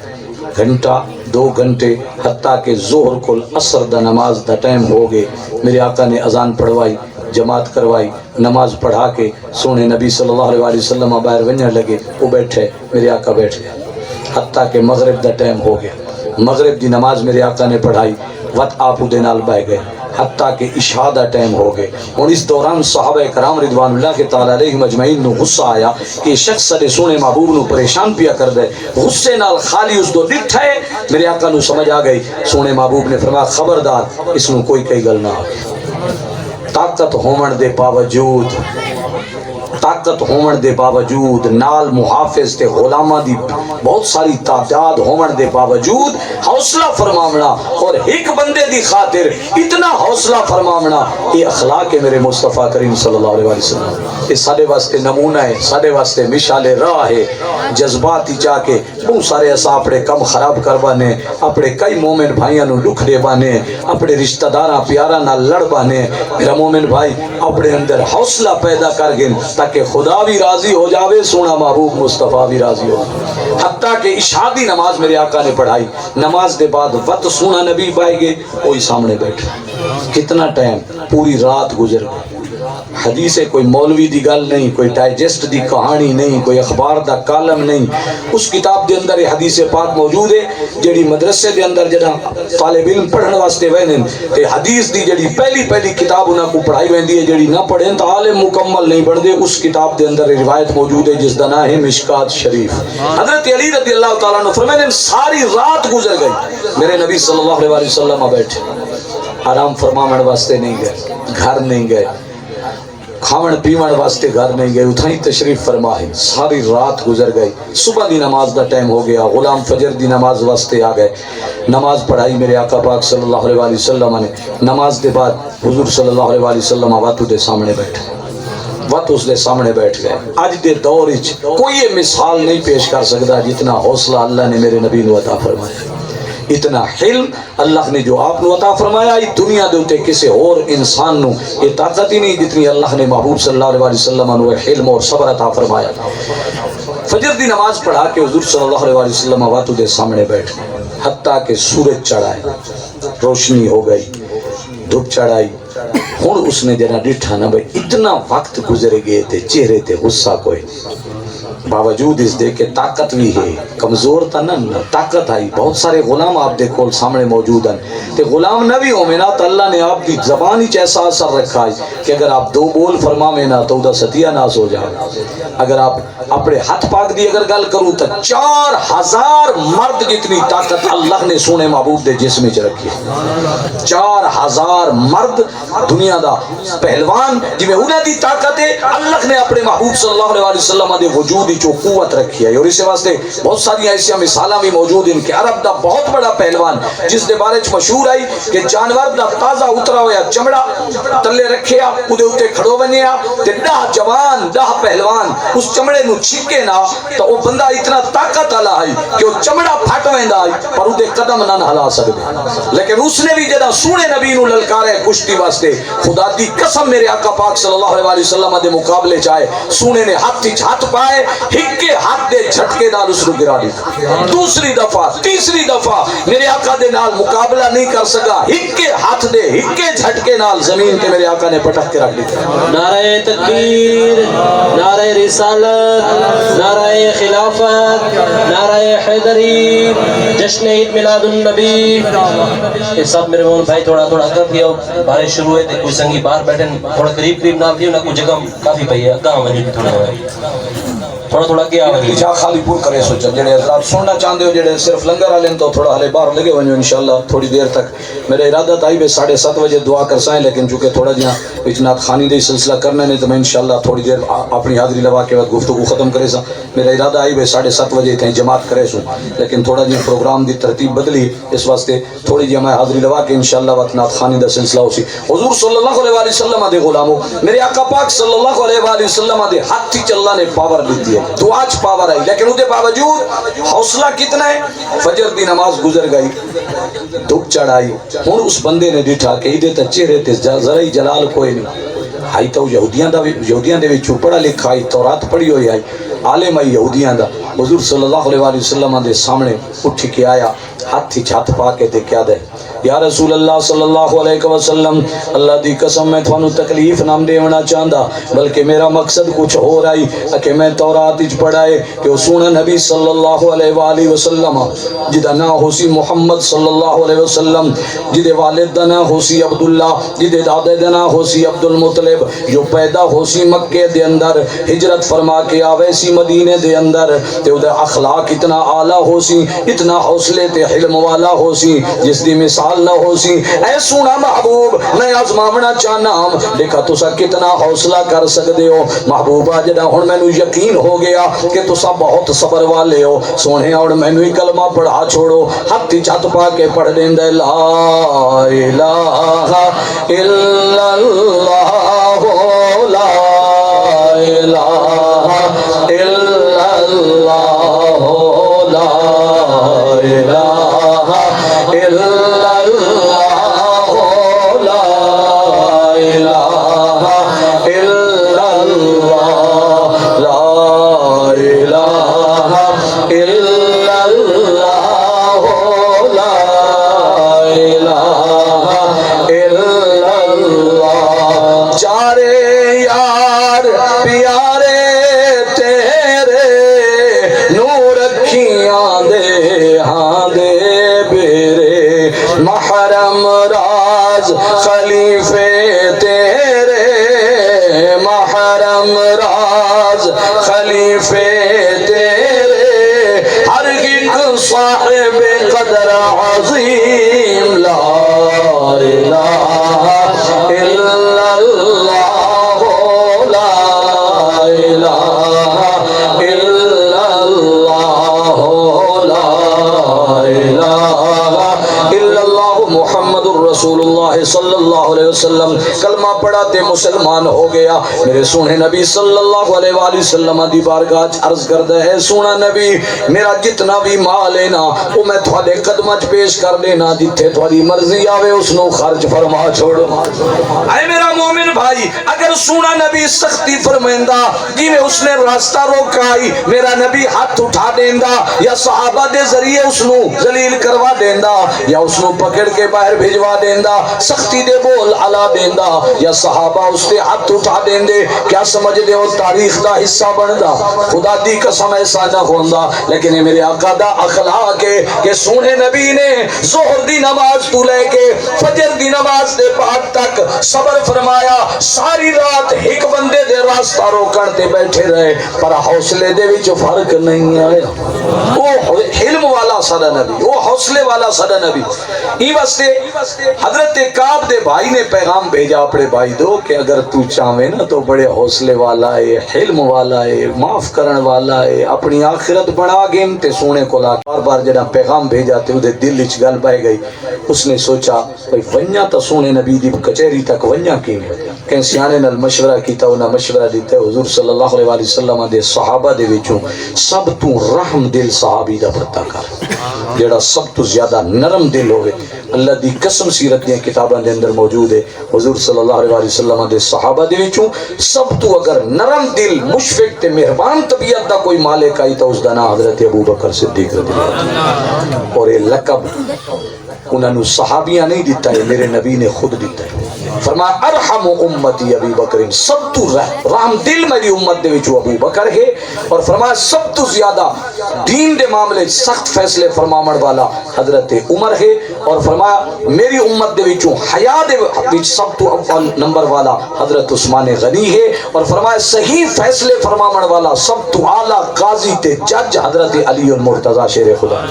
گھنٹہ 2 گھنٹے، حتیٰ کہ ظہر کو عصر دا نماز دا ٹائم ہو گئے، میرے آقا نے اذان پڑھوائی، جماعت کروائی، نماز پڑھا کے سونے نبی صلی اللہ علیہ وسلم باہر ونجنے لگے، وہ بیٹھے، میرے آقا بیٹھ گئے، حتیٰ کہ مغرب دا ٹائم ہو گیا، مغرب دی نماز میرے آقا نے پڑھائی، وت آپ دے نال بہ گئے حتیٰ کہ عشاء دا ٹائم ہو گئے. اور اس دوران صحابہ کرام رضوان اللہ کے تعالی علیہم اجمعین نو غصہ آیا کہ یہ شخص سارے سونے محبوب نو پریشان پیا کر دے. غصے نال خالی اس دو ڈٹھا ہے. میرے آقا نو سمجھ آ گئی. سونے محبوب نے فرمایا خبردار اس نو کوئی کئی گل نہ آگے. طاقت ہومن دے باوجود نال محافظ تے غلامہ دی بہت ساری تعداد ہومن دے باوجود حوصلہ فرماونا اور ایک بندے دی خاطر اتنا حوصلہ فرماونا یہ اخلاق ہے میرے مصطفیٰ کریم صلی اللہ علیہ وسلم. یہ سارے واسطے نمونہ ہے, سارے واسطے مشال راہ ہے. جذبات ہی چاہ کے بہت سارے ایسا اپنے کم خراب کر بانے, اپنے کئی مومن بھائیاں نو لکھ دے بانے, اپنے رشتہ داراں پیاراں نال لڑ بانے. میرا مومن بھائی اپنے اندر حوصلہ پیدا کر گن تاکہ خدا بھی راضی ہو جاوے, سونا محبوب مصطفیٰ بھی راضی ہو. حتیٰ کہ عشاء دی نماز میرے آقا نے پڑھائی. نماز دے بعد وقت سونا نبی پائے گئے وہی سامنے بیٹھے. کتنا ٹائم, پوری رات گزر گئی. حدیث ہے کوئی مولوی دی گل نہیں, کوئی ڈائجسٹ دی کہانی نہیں, کوئی اخبار دا کالم نہیں. اس کتاب دے اندر یہ حدیث پاک موجود ہے جڑی مدرسے دے اندر جڑا طالب علم پڑھن واسطے وینن تے حدیث دی جڑی پہلی کتاب انہاں کو پڑھائی ویندی ہے, جڑی نہ پڑھن تو عالم مکمل نہیں بن دے. اس کتاب دے اندر روایت موجود ہے جس دا نام ہے مشکات شریف. حضرت علی رضی اللہ تعالیٰ عنہ فرماتے ہیں ساری رات گزر گئی. میرے نبی صلی اللہ علیہ وسلم بیٹھے آرام فرماون واسطے نہیں گئے, گھر نہیں گئے, کھاون پیون واسطے گھر نہیں گئے, اتھائی تشریف فرما ہے. ساری رات گزر گئی. صبح دی نماز دا ٹائم ہو گیا. غلام فجر دی نماز واسطے آ گئے. نماز پڑھائی میرے آقا پاک صلی اللہ علیہ وسلم نے. نماز دے بعد حضور صلی اللہ علیہ وسلم واتو دے سامنے بیٹھے, وقت اس دے سامنے بیٹھ گئے. اج دے دور وچ کوئی یہ مثال نہیں پیش کر سکتا جتنا حوصلہ اللہ نے میرے نبی نو عطا فرمایا. اتنا حلم اللہ نے جو آپ نو عطا فرمایا, یہ دنیا دے اوتے کسی اور انسان نو یہ طاقت ہی نہیں جتنی اللہ نے محبوب صلی اللہ علیہ وسلم نو حلم اور صبر عطا فرمایا. فجر دی نماز پڑھا کے حضور صلی اللہ علیہ وسلم واتو دے سامنے بیٹھ گئے. حتیٰ کہ سورج چڑھائے, روشنی ہو گئی, دھوپ چڑھائی. ہن اس نے جنا ڈٹھا نا بھائی اتنا وقت گزر گئے تے چہرے تے غصہ کوئی, باوجود اس دے کہ طاقت بھی ہے, کمزور تا نہ طاقت آئی. بہت سارے غلام آپ دے کول سامنے موجود ہیں تے غلام نہ بھی ہوئے نا تو اللہ نے آپ کی زبان ہی ایسا اثر رکھا ہے کہ اگر آپ دو بول فرماویں نا تو دا ستیہ ناس ہو جائے. اگر آپ اپنے ہاتھ پاک دی اگر گل کروں تو 4000 مرد جتنی طاقت اللہ نے سونے محبوب دے جسم وچ رکھی ہے. 4000 مرد دنیا دا پہلوان جویں انہاں دی طاقت ہے, اللہ نے اپنے محبوب صلی اللہ علیہ وسلم دے وجود جو قوت رکھی ہے. اور اس واسطے بہت ساری ایسی مثالاں بھی موجود ہیں کہ عرب دا بہت بڑا پہلوان جس دے بارے چ مشہور آئی کہ جانور دا تازہ اترا ہویا چمڑا تلے رکھیا, اودے اوتے کھڑو بنیا تے 10 جوان 10 پہلوان اس چمڑے نو چھکے نا تو وہ بندہ اتنا طاقت والا ہے کہ وہ چمڑا پھٹ ویندا ہے پر اودے قدم نہ ہلا سکدے. لیکن اس نے بھی جدا سونے نبی نو للکارے کشتی واسطے, خدا دی قسم میرے آقا پاک صلی اللہ علیہ وسلم دے مقابلے چاہے سونے نے ہاتھ وچ ہاتھ پائے, ہکے ہاتھ دے جھٹکے نال اس نو گرا دتا. دوسری دفعہ تیسری دفعہ میرے آقا دے نال مقابلہ نہیں کر سکا, ہکے ہاتھ دے ہکے جھٹکے نال زمین تے میرے آقا نے پٹک کے رکھ دیا. نعرہ تکبیر, نعرہ رسالت, نعرہ خلافت, نعرہ حیدری, جشن عید میلاد النبی. یہ سب میرے مول بھائی تھوڑا کر دیا. بارش شروع ہوئے تھے, کوئی سنگی باہر بیٹھے تھوڑا قریب نہ دیو نہ کوئی جگہ کافی پئی ہے گاؤں میں تھوڑا کیا جا خالی پور کرے سوچا جڑے حضرات سننا چاہتے ہو جڑے صرف لنگر والے تو تھوڑا ہلے باہر لگے ونجو انشاءاللہ تھوڑی دیر تک. میرا ارادہ تھا 7:30 بجے دعا کر سائیں, لیکن چونکہ تھوڑا جہاں اجنات خانی دے سلسلہ کرنے نے تو میں انشاءاللہ تھوڑی دیر اپنی حاضری لوا کے بعد گفتگو ختم کرے سا. میرا ارادہ آئی 7:30 بجے کہیں جماعت کرے سوں, لیکن تھوڑا جہاں پروگرام دی ترتیب بدلی, اس واسطے تھوڑی جہاں میں حاضری لوا کے انشاءاللہ وطنات خانی دا سلسلہ ہو سی. حضور صلی اللہ علیہ وسلم دے غلاموں, میرے آقا پاک صلی اللہ علیہ وسلم دے ہاتھ چ اللہ نے پاور دیتی ہے, دعا چ پاور آئی. لیکن اس کے باوجود حوصلہ کتنا ہے. فجر دی نماز گزر گئی, دھوپ چڑھائی. ہن اس بندے نے ڈٹھا کہ ادے تے چہرے تے ذرا ہی جلال کوئی نہیں. ہائی تو یہودیاں دے وچوں پڑھا لکھا آئی, تورات پڑھی ہوئی آئی, عالم آئی یہودیاں دا. حضور صلی اللہ علیہ وسلم دے سامنے اٹھ کے آیا, ہاتھ چھت پا کے تے کیا دے یا رسول اللہ صلی اللہ علیہ وسلم اللہ دی قسم میں تھانوں تکلیف نہ دیونا چاہندا بلکہ میرا مقصد کچھ ہو رہی کہ میں تورات وچ پڑھائے کہ وہ سونا نبی صلی اللہ علیہ وآلہ وسلم جدا نا ہوسی محمد صلی اللہ علیہ وسلم جدے والد دا نا ہوسی عبداللہ جدے دادے دا نا ہوسی عبد المطلب جو پیدا ہوسی مکے دے اندر ہجرت فرما کے آوے سی مدینے دے اندر تے او دے اخلاق اتنا اعلیٰ ہوسی اتنا حوصلے تے حلم والا ہوسی جس دی مثال نہ ہوسی اے سونا محبوب میں آزماونا چاہنا دیکھا تسا کتنا حوصلہ کر سکتے ہو محبوبہ جدا ہن مینوں یقین ہو گیا کہ تسا بہت صبر والے ہو سونے اور مینوں ہی کلمہ پڑھا چھوڑو ہاتھ چھت پا کے پڑھ دیندے لا الہ الا اللہ لا الہ الا اللہ لا الہ الا اللہ لا الہ الا اللہ لا الہ الا اللہ لا الہ الا اللہ چارے یار پیارے تیرے نور رکھیاں دے ہاں دے بیرے محرم راز خلیفے تیرے محرم راز خلیفے تیرے ہر ایک صاحب قدر عظیم لا الہ الا اللہ لا الہ الا اللہ لا الہ الا اللہ محمد الرسول اللہ صلی اللہ علیہ وسلم کلمہ پڑھاتے مسلمان ہو گیا میرے سونے نبی صلی اللہ علیہ وآلہ وسلم دی بارگاہ عرض کردہ ہے سونا نبی میرا جتنا بھی مال ہے نا وہ میں تھوڑے قدمت پیش کر دینا جتھے تھوڑی مرضی آوے اس نو خرچ فرما چھوڑو اے میرا مومن بھائی اگر سونا نبی سختی فرمائندہ جی میں اس نے راستہ روکائی میرا نبی ہاتھ اٹھا دیندہ یا صحابہ دے ذریعے اس نو ذلیل کروا دیندہ یا اس نو پکڑ کے باہر بھیجوا دیندہ سختی دے بول علا دیندہ یا صحابہ اس نے ہاتھ اٹھا دیندے کیا سمجھ دے وہ تاریخ دا حصہ بندہ خدا دی قسم ایسا نہ ہوندہ لیکن میرے آقا دا اخلاق ہے کہ سونے نبی نے ظہر دی نماز تو لے کے فجر دی نماز دے بعد تک صبر فرمایا ساری رات ایک بندے دے راستہ روکن تے بیٹھے رہے پر حوصلے دے وچ فرق نہیں آیا وہ علم والا سدا نبی وہ حوصلے والا سدا نبی ای واسطے حضرت کعب دے بھائی نے پیغام بھیجا اپنے بھائی دو کہ اگر تو چاہے نا تو بڑے حوصلے والا ہے حلم والا ہے معاف کرن والا ہے اپنی آخرت بنا گیم تے سونے کو لا بار بار جڑا پیغام بھیجا تے اودے دل وچ گل پے گئی اس نے سوچا بھئی ونیا تا سونے نبی دی کچہری تک ونیا کیویں کہ سیانے نال مشورہ کیتا انہاں مشورہ دیتا حضور صلی اللہ علیہ وآلہ وسلم دے صحابہ دے وچوں سب تو رحم دل صحابی دا پتہ کر جڑا سب تو زیادہ نرم دل ہوئے اللہ دی قسم سیرت دی کتاباں دے اندر موجود ہے حضور صلی اللہ علیہ وآلہ وسلم دے صحابہ دے وچوں سب تو اگر نرم دل مشفق تے مہربان طبیعت دا کوئی مالک آئی تا اس دا نام حضرت ابو بکر صدیق رضی اللہ عنہ اور یہ لقب انہوں نے صحابیاں نہیں دیتا ہے میرے نبی نے خود دیتا ہے فرمایا ارحم امتی ابی بکر سب تو رحم دل میری امت دے وچوں ابو بکر ہے اور فرمایا سب تو زیادہ دین دے معاملے سخت فیصلے فرماون والا حضرت عمر ہے اور فرمایا میری امت دے وچوں حیا دے وچ سب تو اول نمبر والا حضرت عثمان غنی ہے اور فرمایا صحیح فیصلے فرماون والا سب تو اعلی قاضی تے جج حضرت علی المرتضی شیر خدا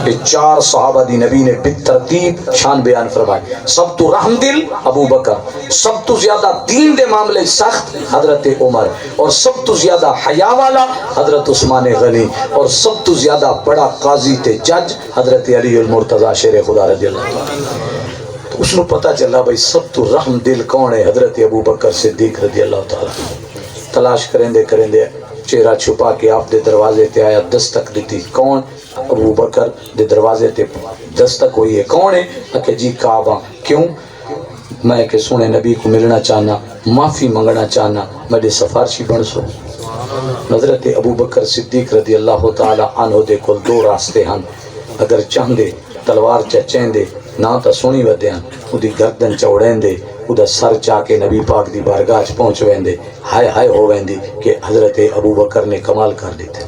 یہ چار صحابہ دی نبی نے بالترتیب شان بیان فرمائے سب تو رحم دل ابو بکر سب تو زیادہ دین دے معاملے سخت حضرت عمر اور سب تو زیادہ حیا والا حضرت عثمان غنی اور سب تو زیادہ بڑا قاضی تے جج حضرت علی المرتضی شیر خدا رضی اللہ عنہ تو اس نے پتا چلا بھئی سب تو رحم دل کون ہے حضرت ابو بکر صدیق رضی اللہ تعالی تلاش کریں دے چہرہ چھپا کے آپ دے دروازے تے آیا دستک دیتی کون ابو بکر دے دروازے تے دستک ہوئی ہے کون ہے کہ جی کعبہ کیوں میں کہ سونے نبی کو ملنا چاہنا معافی منگنا چاہنا میرے سفارشی بن سو حضرت ابو بکر صدیق رضی اللہ تعالی عنہ دے کول دو راستے ہیں اگر چاہندے تلوار چچیندے نہ تا سونی ودیاں اودی گردن چوڑیندے ادا سر چا کے نبی پاک دی بارگاہ چ پہنچ ویندے ہائے ہائے ہو ویندی کہ حضرت ابو بکر نے کمال کر دیتے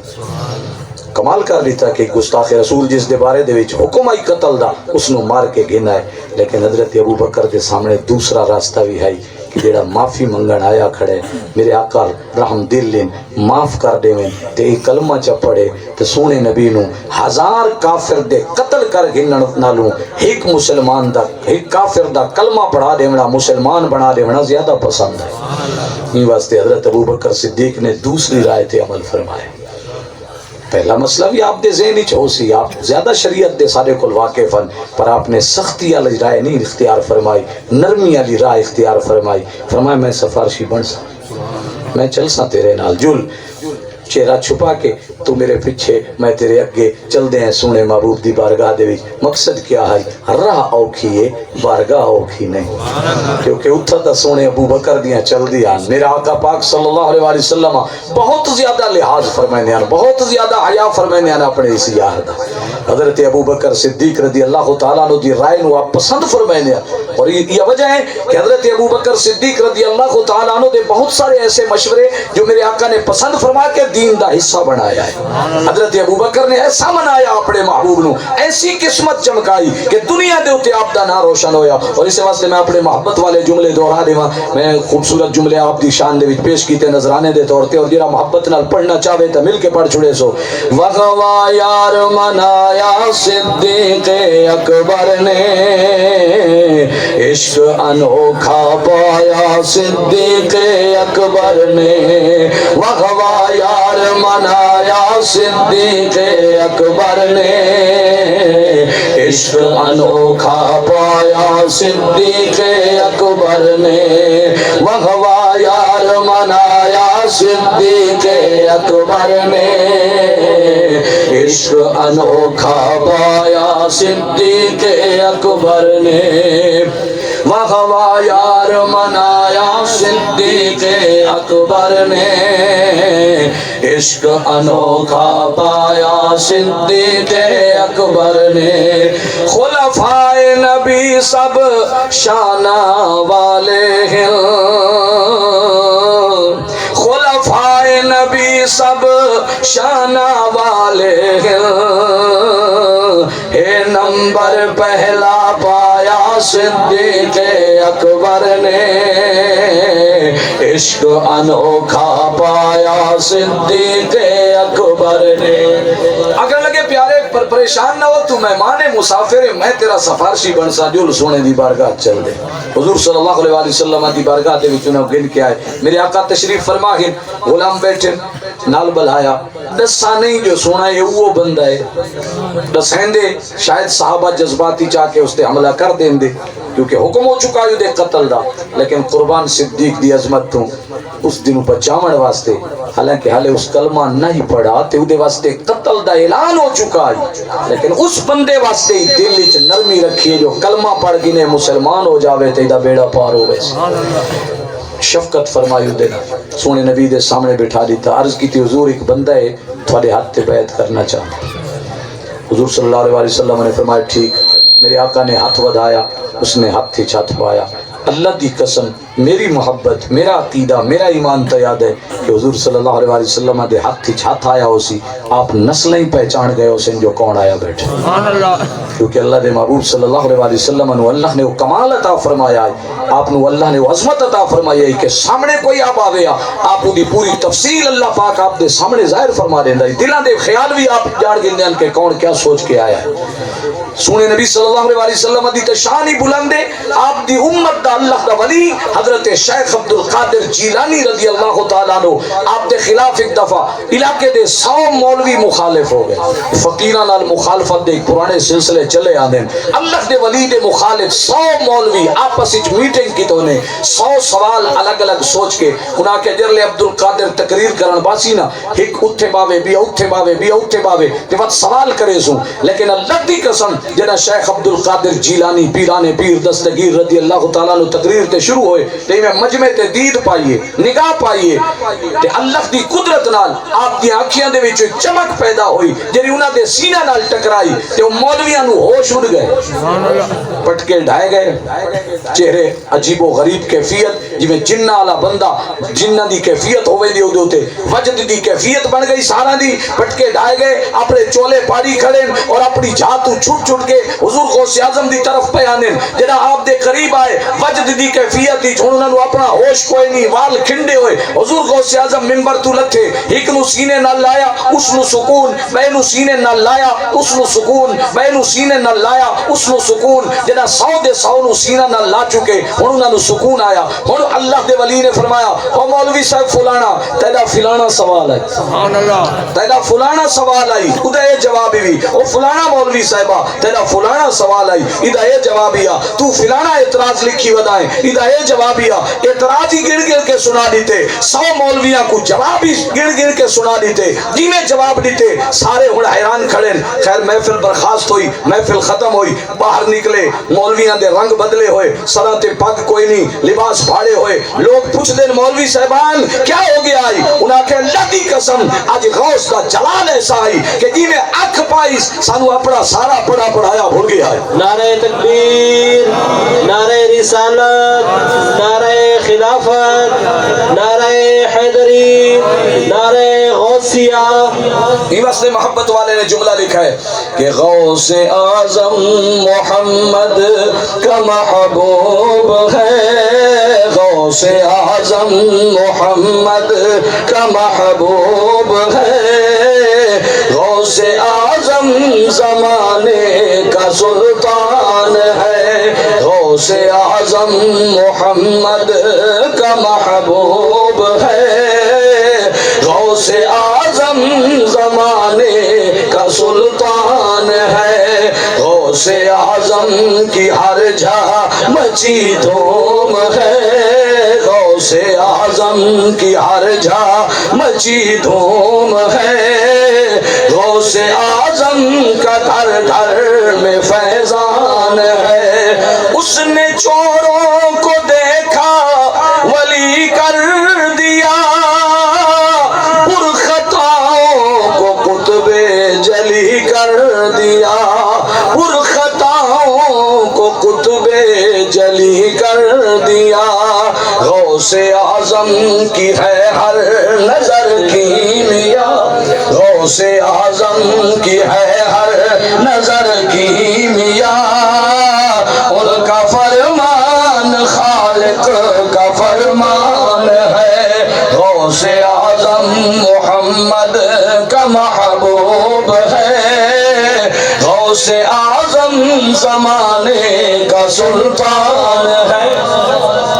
کمال کر دیتا کہ گستاخ رسول جس دے بارے دے وچ حکم آئی قتل دا اس نو مار کے گھنا ہے، لیکن حضرت ابو بکر دے سامنے دوسرا راستہ بھی ہے کہ جیڑا معافی منگن آیا کھڑے میرے آقا رحم دل لین معاف کر دے میں تے ایک کلمہ چا پڑے تے سونے نبی نو 1000 کافر دے قتل کر گھنن نالوں ایک مسلمان دا ایک کافر دا کلمہ پڑھا دیونا مسلمان بنا دیونا زیادہ پسند ہے۔ یہ واسطے حضرت ابو بکر صدیق نے دوسری رائے تے عمل فرمائے۔ پہلا مسئلہ بھی آپ دے ذہنی ہو سی، آپ زیادہ شریعت دے سارے کل واقف ہیں، پر آپ نے سختی والی رائے نہیں اختیار فرمائی، نرمی والی رائے اختیار فرمائی۔ فرمایا میں سفارشی بن سا، میں چل سا تیرے نال، جل چہرہ چھپا کے تو میرے پیچھے میں تیرے اگے چل دے ہیں سونے محبوب دی بارگاہ دے وچ۔ مقصد کیا ہے؟ راہ اوکھی ہے بارگاہ اوکھی نہیں، کیونکہ اتھا تا سونے ابو بکر دیاں چل دیاں میرا آقا پاک صلی اللہ علیہ وآلہ وسلم بہت زیادہ لحاظ فرمائنے ہیں، بہت زیادہ حیا فرمائنے ہیں اپنے اس یار دا۔ حضرت ابو بکر صدیق رضی اللہ تعالیٰ عنہ دی رائے نو آپ پسند فرمائنے ہیں، اور یہ وجہ ہے کہ حضرت ابو بکر صدیق رضی اللہ تعالیٰ عنہ دے بہت سارے ایسے مشورے جو میرے آقا نے پسند فرما کے دین دا حصہ بنایا ہے۔ حضرت ابو بکر نے ایسا منایا اپنے محبوب نو، ایسی قسمت چمکائی کہ دنیا دے اتے آپ دا نا روشن ہویا۔ اور اس واسطے میں اپنے محبت والے جملے دہرا دیواں، میں خوبصورت جملے آپ دی شان دے وچ پیش کیتے نظرانے دے طور تے، اور جڑا محبت نال پڑھنا چاہے تے مل کے پڑھ چھڑے سو۔ وغوا یار منایا صدیق اکبر نے، عشق انوکھا پایا صدیق اکبر نے، وغوا یار منایا صدیق اکبر نے، عشق انوکھا پایا صدیق اکبر نے، وغوا یار منایا صدیق اکبر نے، عشق انوکھا پایا صدیق اکبر نے، وغوا یار منایا صدیق اکبر نے، عشق انوکھا پایا صدیق اکبر نے۔ خلفائے نبی سب شانہ والے ہیں، خلفائے نبی سب شانہ والے ہیں، اے نمبر پہلا پایا صدیق اکبر نے، عشق انوکھا پایا صدیق اکبر نے۔ اگر لگے پیارے پر پریشان نہ ہو تو مہمان مسافر میں تیرا سفارشی بن سا، جو سونے دی بارگاہ چل دے۔ حضور صلی اللہ علیہ وآلہ وسلم دی بارگاہ دے وچ انہوں گن کے آئے، میرے آقا تشریف فرما گئے، غلام بیٹھے نال بلایا، دسا نہیں جو سونا ہے وہ بندہ ہے، دسیں دے شاید صحابہ جذباتی چاہ کے اس تے حملہ کر دیں دے، کیونکہ حکم ہو چکا ہے دے قتل دا، لیکن قربان صدیق دی عظمت تو اس دن بچاون واسطے، حالانکہ حالے اس کلمہ نہیں پڑھا تے دے واسطے قتل دا اعلان ہو چکا ہے، لیکن اس بندے واسطے دل وچ نرمی رکھیے جو کلمہ پڑھ گنے مسلمان ہو جاوے تے دا بیڑا پار ہو ویسے۔ شفقت فرمائی دینا، سونے نبی دے سامنے بٹھا دیتا، عرض کی تھی حضور ایک بندہ ہے تھوڑے ہاتھ تے بیعت کرنا چاہتا۔ حضور صلی اللہ علیہ وسلم نے فرمایا ٹھیک۔ میرے آقا نے ہاتھ ودھایا، اس نے ہاتھ تھی چھت پایا۔ اللہ دی قسم میری محبت، میرا عقیدہ، میرا ایمان تو یاد ہے کہ حضور صلی اللہ علیہ وسلم دے ہاتھ تھی چھت آیا ہو سی، آپ نسلیں پہچان گئے ہو سن جو کون آیا بیٹھے، کیونکہ اللہ دے محبوب صلی اللہ علیہ وسلم نو اللہ نے وہ کمال عطا فرمایا ہے، آپ نو اللہ نے وہ عظمت عطا فرمائی ہے کہ سامنے کوئی آپ آوے آپ دی پوری تفصیل اللہ پاک آپ دے سامنے ظاہر فرما دیندا ہے، دلاں دے خیال بھی آپ جان گندے کہ کون کیا سوچ کے آیا ہے۔ سونے نبی صلی اللہ علیہ وسلم دی تشانی بلند ہے، آپ دی امت دا اللہ دا ولی حضرت شیخ عبد القادر جیلانی رضی اللہ تعالیٰ عنہ آپ دے خلاف ایک دفعہ علاقے دے 100 مولوی مخالف ہو گئے، فقیران نال مخالفت دے پرانے سلسلے چلے آندے، اللہ دے ولی دے مخالف 100 مولوی آپس وچ میٹنگ کی تو نے 100 سوال الگ الگ سوچ کے انہاں کے جرلے عبد القادر تقریر کرن باسی نا ایک اتھے باوے بیا اتھے باوے بیا اتھے باوے تے وقت سوال کرے سوں، لیکن اللہ دی قسم قسم جنا شیخ عبد القادر جیلانی پیران پیر دستگیر رضی اللہ تعالیٰ عنہ تقریر تے شروع ہوئے تے میں مجمع تے دید پائیے نگاہ پائیے تے اللہ دی قدرت نال آپ دی آنکھیاں دے وچ چمک پیدا ہوئی جڑی انہاں دے سینہ نال ٹکرائی تے او مولویاں نو ہوش اڑ گئے پٹکے ڈھائے گئے چہرے عجیب و غریب کیفیت جی میں جنہ والا بندہ جنہ دی کیفیت ہوئے دی اودے تے وجد دی کیفیت بن گئی سارا دی پٹکے ڈھائے گئے اپنے چولے پاڑی کھڑے اور اپنی جاتو چھٹ چھٹ کے حضور غوث اعظم دی طرف پیانے جڑا آپ دے قریب آئے وجد دی کیفیت دی چھوڑ انہوں اپنا ہوش کوئی نہیں وال کھنڈے ہوئے حضور غوث اعظم منبر تو لتھے ایک نو سینے نہ لایا اس نو سکون بے نو سینے نہ لایا اس نو سکون بے نو سینے نہ لایا اس نو سکون جڑا 100 دے 100 نو سینہ نہ لا چکے ہن انہاں نو سکون آیا ہن اللہ دے ولی نے فرمایا او مولوی صاحب فلانا تیرا فلانا سوال ہے سبحان اللہ تیرا فلانا سوال آئی ادا یہ جواب بھی او فلانا مولوی صاحبہ تیرا فلانا سوال آئی ادا یہ جواب یا تو فلانا اعتراض لکھی ودائیں ادا یہ جواب یا اعتراض ہی گڑ گڑ کے سنا دیتے 100 مولویاں کو جواب ہی گڑ گڑ کے سنا دیتے جی میں جواب دیتے سارے ہن حیران کھڑے خیر محفل برخاست ہوئی محفل ختم ہوئی باہر نکلے مولویاں دے رنگ بدلے ہوئے سراں تے پگ کوئی نہیں لباس پھاڑے ہوئے لوگ پوچھ دے مولوی صاحبان کیا ہو گیا آئی انہاں کہ اللہ دی قسم آج غوث کا جلال ایسا آئی کہ جی میں اکھ پائی سانو اپنا سارا پڑھا پڑھایا بھول گیا ہے نعرہ تکبیر نعرہ رسالت نعرہ خلافت نعرہ حیدری نعرہ غوثیہ یہ واسطے محبت والے نے جملہ لکھا ہے کہ غوث اعظم محمد کا محبوب ہے غوث اعظم محمد کا محبوب ہے غوث اعظم زمانے کا سلطان ہے غوث اعظم محمد کا محبوب ہے غوث اعظم زمانے کا سلطان ہے غوث اعظم کی ہر جا مچی دھوم ہے غوث اعظم کی ہر جا مچی دھوم ہے غوث اعظم کا گھر گھر میں فیضان ہے اس نے چوروں کو دیکھا ولی کر دیا پرخطاؤں کو قطب جلی کر دیا پرخطاؤں کو قطب جلی کر دیا غوث اعظم کی ہے ہر نظر کیمیا غوث اعظم کی ہے ہر نظر کیمیا ان کا فرمان خالق کا فرمان ہے غوث اعظم محمد کا محبوب ہے غوث اعظم زمانے کا سلطان ہے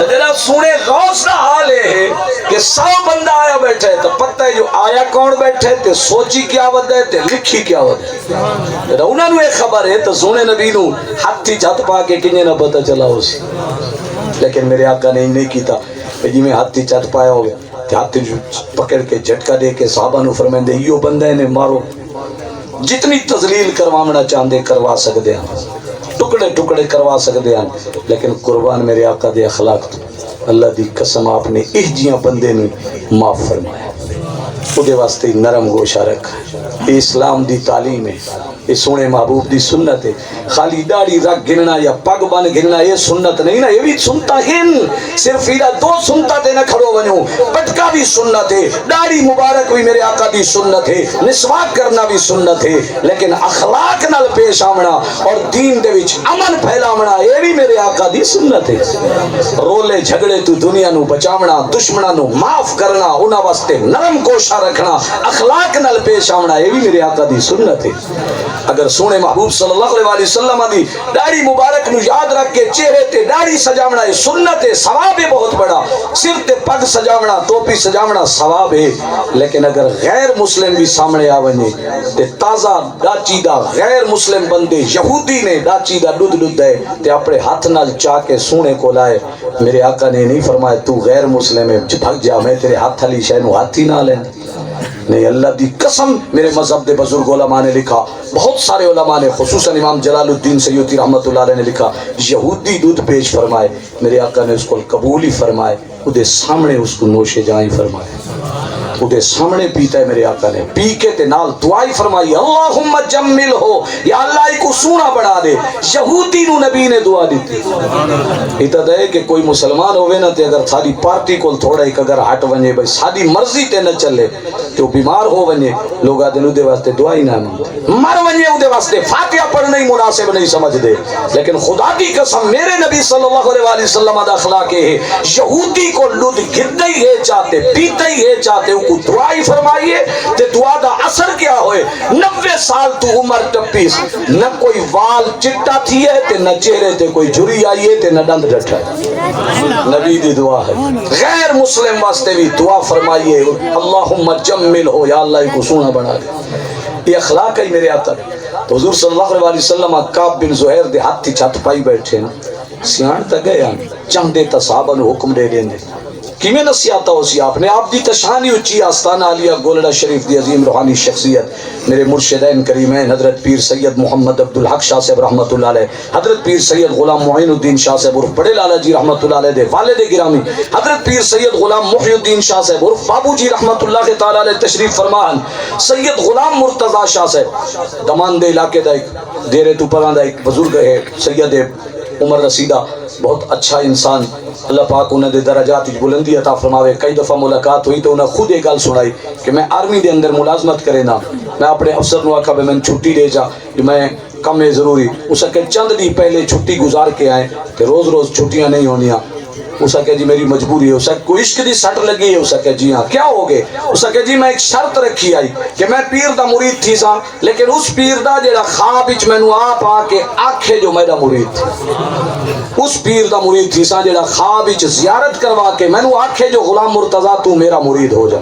جناب سونے غوث کا حال ہے کہ 100 بندہ آیا بیٹھے تو پتہ ہے جو آیا کون بیٹھے تے سوچی کیا ود ہے تے لکھی کیا ود ہے انہوں نے ایک خبر ہے تو سونے نبی نو ہاتھی چھت پا کے کنجے نہ پتہ چلا اسی لیکن میرے آقا نے نہیں کیتا جی میں ہاتھی چھت پایا ہو گیا تے ہاتھی پکڑ کے جھٹکا دے کے صحابہ نو فرمائیں دے یہ بندہ نے مارو جتنی تذلیل کروانا چاہتے کروا سکتے ہیں ٹکڑے ٹکڑے کروا سکتے ہیں لیکن قربان میرے آقا دے اخلاق تو اللہ دی قسم آپ نے اہجیاں بندے نے معاف فرمایا وہ دے واسطے نرم گوشہ رکھا یہ اسلام دی تعلیم ہے یہ سونے محبوب دی سنت ہے خالی داڑھی رکھ گننا یا پگ بن گننا یہ سنت نہیں نا یہ بھی سنتا ہن صرف ایرا 2 سنتا تے نہ کھڑو بنو پٹکا بھی سنت ہے داڑھی مبارک بھی میرے آقا دی سنت ہے مسواک کرنا بھی سنت ہے لیکن اخلاق نال پیش آمنا اور دین دے وچ امن پھیلاونا یہ بھی میرے آقا دی سنت ہے رولے جھگڑے تو دنیا نو بچاونا دشمناں نو معاف کرنا انہاں واسطے نرم کوشاں رکھنا اخلاق نال پیش آمنا یہ بھی میرے آقا دی سنت ہے اگر سونے محبوب صلی اللہ علیہ وسلم دی داڑھی مبارک نو یاد رکھ کے چہرے تے داڑھی سجاونا ہے سنت ہے ثواب ہے بہت بڑا سر تے پگ سجاونا ٹوپی سجاونا ثواب ہے لیکن اگر غیر مسلم بھی سامنے آونے تے تازہ ڈاچی دا غیر مسلم بندے یہودی نے ڈاچی دا دودھ دودھ ہے تے اپنے ہاتھ نال چا کے سونے کو لائے میرے آقا نے نہیں فرمایا تو غیر مسلم ہے بھگ جا میں تیرے ہاتھ علی شے نو ہاتھی نہ لیں نہیں اللہ دی قسم میرے مذہب دے بزرگ علماء نے لکھا، بہت سارے علماء نے، خصوصاً امام جلال الدین سیوطی رحمۃ اللہ علیہ نے لکھا، یہودی دودھ پیش فرمائے، میرے آقا نے اس کو قبول ہی فرمائے، ادھے سامنے اس کو نوش جائیں فرمائے، ادھے سامنے پیتا ہے میرے آقا نے، پی کے تے نال دعائی فرمائی، اللہم جمل ہو، یا اللہ کو سونا بڑھا دے۔ یہودی نو نبی نے دعا دیتی۔ ایتا دے کہ کوئی مسلمان ہوئے نا تے اگر تھاری پارٹی کو تھوڑا ایک اگر ہٹ ونجے بھائی سادی مرضی تے نہ چلے تو بیمار ہو ونجے، لوگ آدھے دے واسطے دعائی نہ مانتے، مر ونجے دے واسطے فاتحہ پڑھنا ہی مناسب نہیں سمجھ دے۔ لیکن خدا دی قسم میرے نبی صلی اللہ علیہ وسلم دا اخلاق ہے، یہودی کو لد گدے ہی ہے چاہتے، پیتے ہی ہے چاہتے، کو دعائی فرمائیے تے دعا دا اثر کیا ہوئے، 90 سال تو عمر ٹپیس، نہ کوئی وال چٹا تھی ہے تے نہ چہرے تے کوئی جھری آئی ہے تے نہ دند ڈٹھا ہے، نبی دی دعا ہے۔ غیر مسلم واسطے بھی دعا فرمائیے، اللہم جمل ہو، یا اللہ کو سونا بنا دے۔ یہ اخلاق ہے میرے آتا ہے۔ تو حضور صلی اللہ علیہ وسلم کعب بن زہیر دے ہاتھی چھت پائی بیٹھے نا، سیان تا گیا چاندے تا صحابہ نو حکم دے دیں دے کیویں نصیحت ہو سی آپ نے، آپ دی تشانی اچھی آستانہ علیہ گولڑا شریف دی عظیم روحانی شخصیت، میرے مرشدین کریمین حضرت پیر سید محمد عبدالحق شاہ صاحب رحمۃ اللہ علیہ، حضرت پیر سید غلام معین الدین شاہ صاحب عرف بڑے لالا جی رحمۃ اللہ علیہ دے والد گرامی، حضرت پیر سید غلام محی الدین شاہ صاحب عرف بابو جی رحمۃ اللہ تعالی علیہ تشریف فرمان، سید غلام مرتضی شاہ صاحب دمان دے علاقے دا ایک دیرے تو پران دا ایک بزرگ ہے، سید عمر رسیدہ، بہت اچھا انسان، اللہ پاک انہیں دے درجات بلندی عطا فرماوے۔ کئی دفعہ ملاقات ہوئی تو انہیں خود ایک گل سنائی کہ میں آرمی دے اندر ملازمت کرے نا، میں اپنے افسر نو آکھا میں چھٹی دے جا، میں کم ہے ضروری، اسے کہ چند دی پہلے چھٹی گزار کے آئیں کہ روز روز چھٹیاں نہیں ہونیاں، اسے کہ جی میری مجبوری ہے، اسے کوئی عشق دی سٹ لگی ہے، اسے کہ جی ہاں کیا ہو گئے، اسے کہ جی میں ایک شرط رکھی آئی کہ میں پیر دا مرید تھی سا، لیکن اس پیر دا جڑا خواب وچ مینوں آپ آ کے آکھے جو میرا مرید تھی، اس پیر دا مرید تھی سا جڑا خواب وچ زیارت کروا کے مینوں آکھے جو غلام مرتضی تو میرا مرید ہو جا،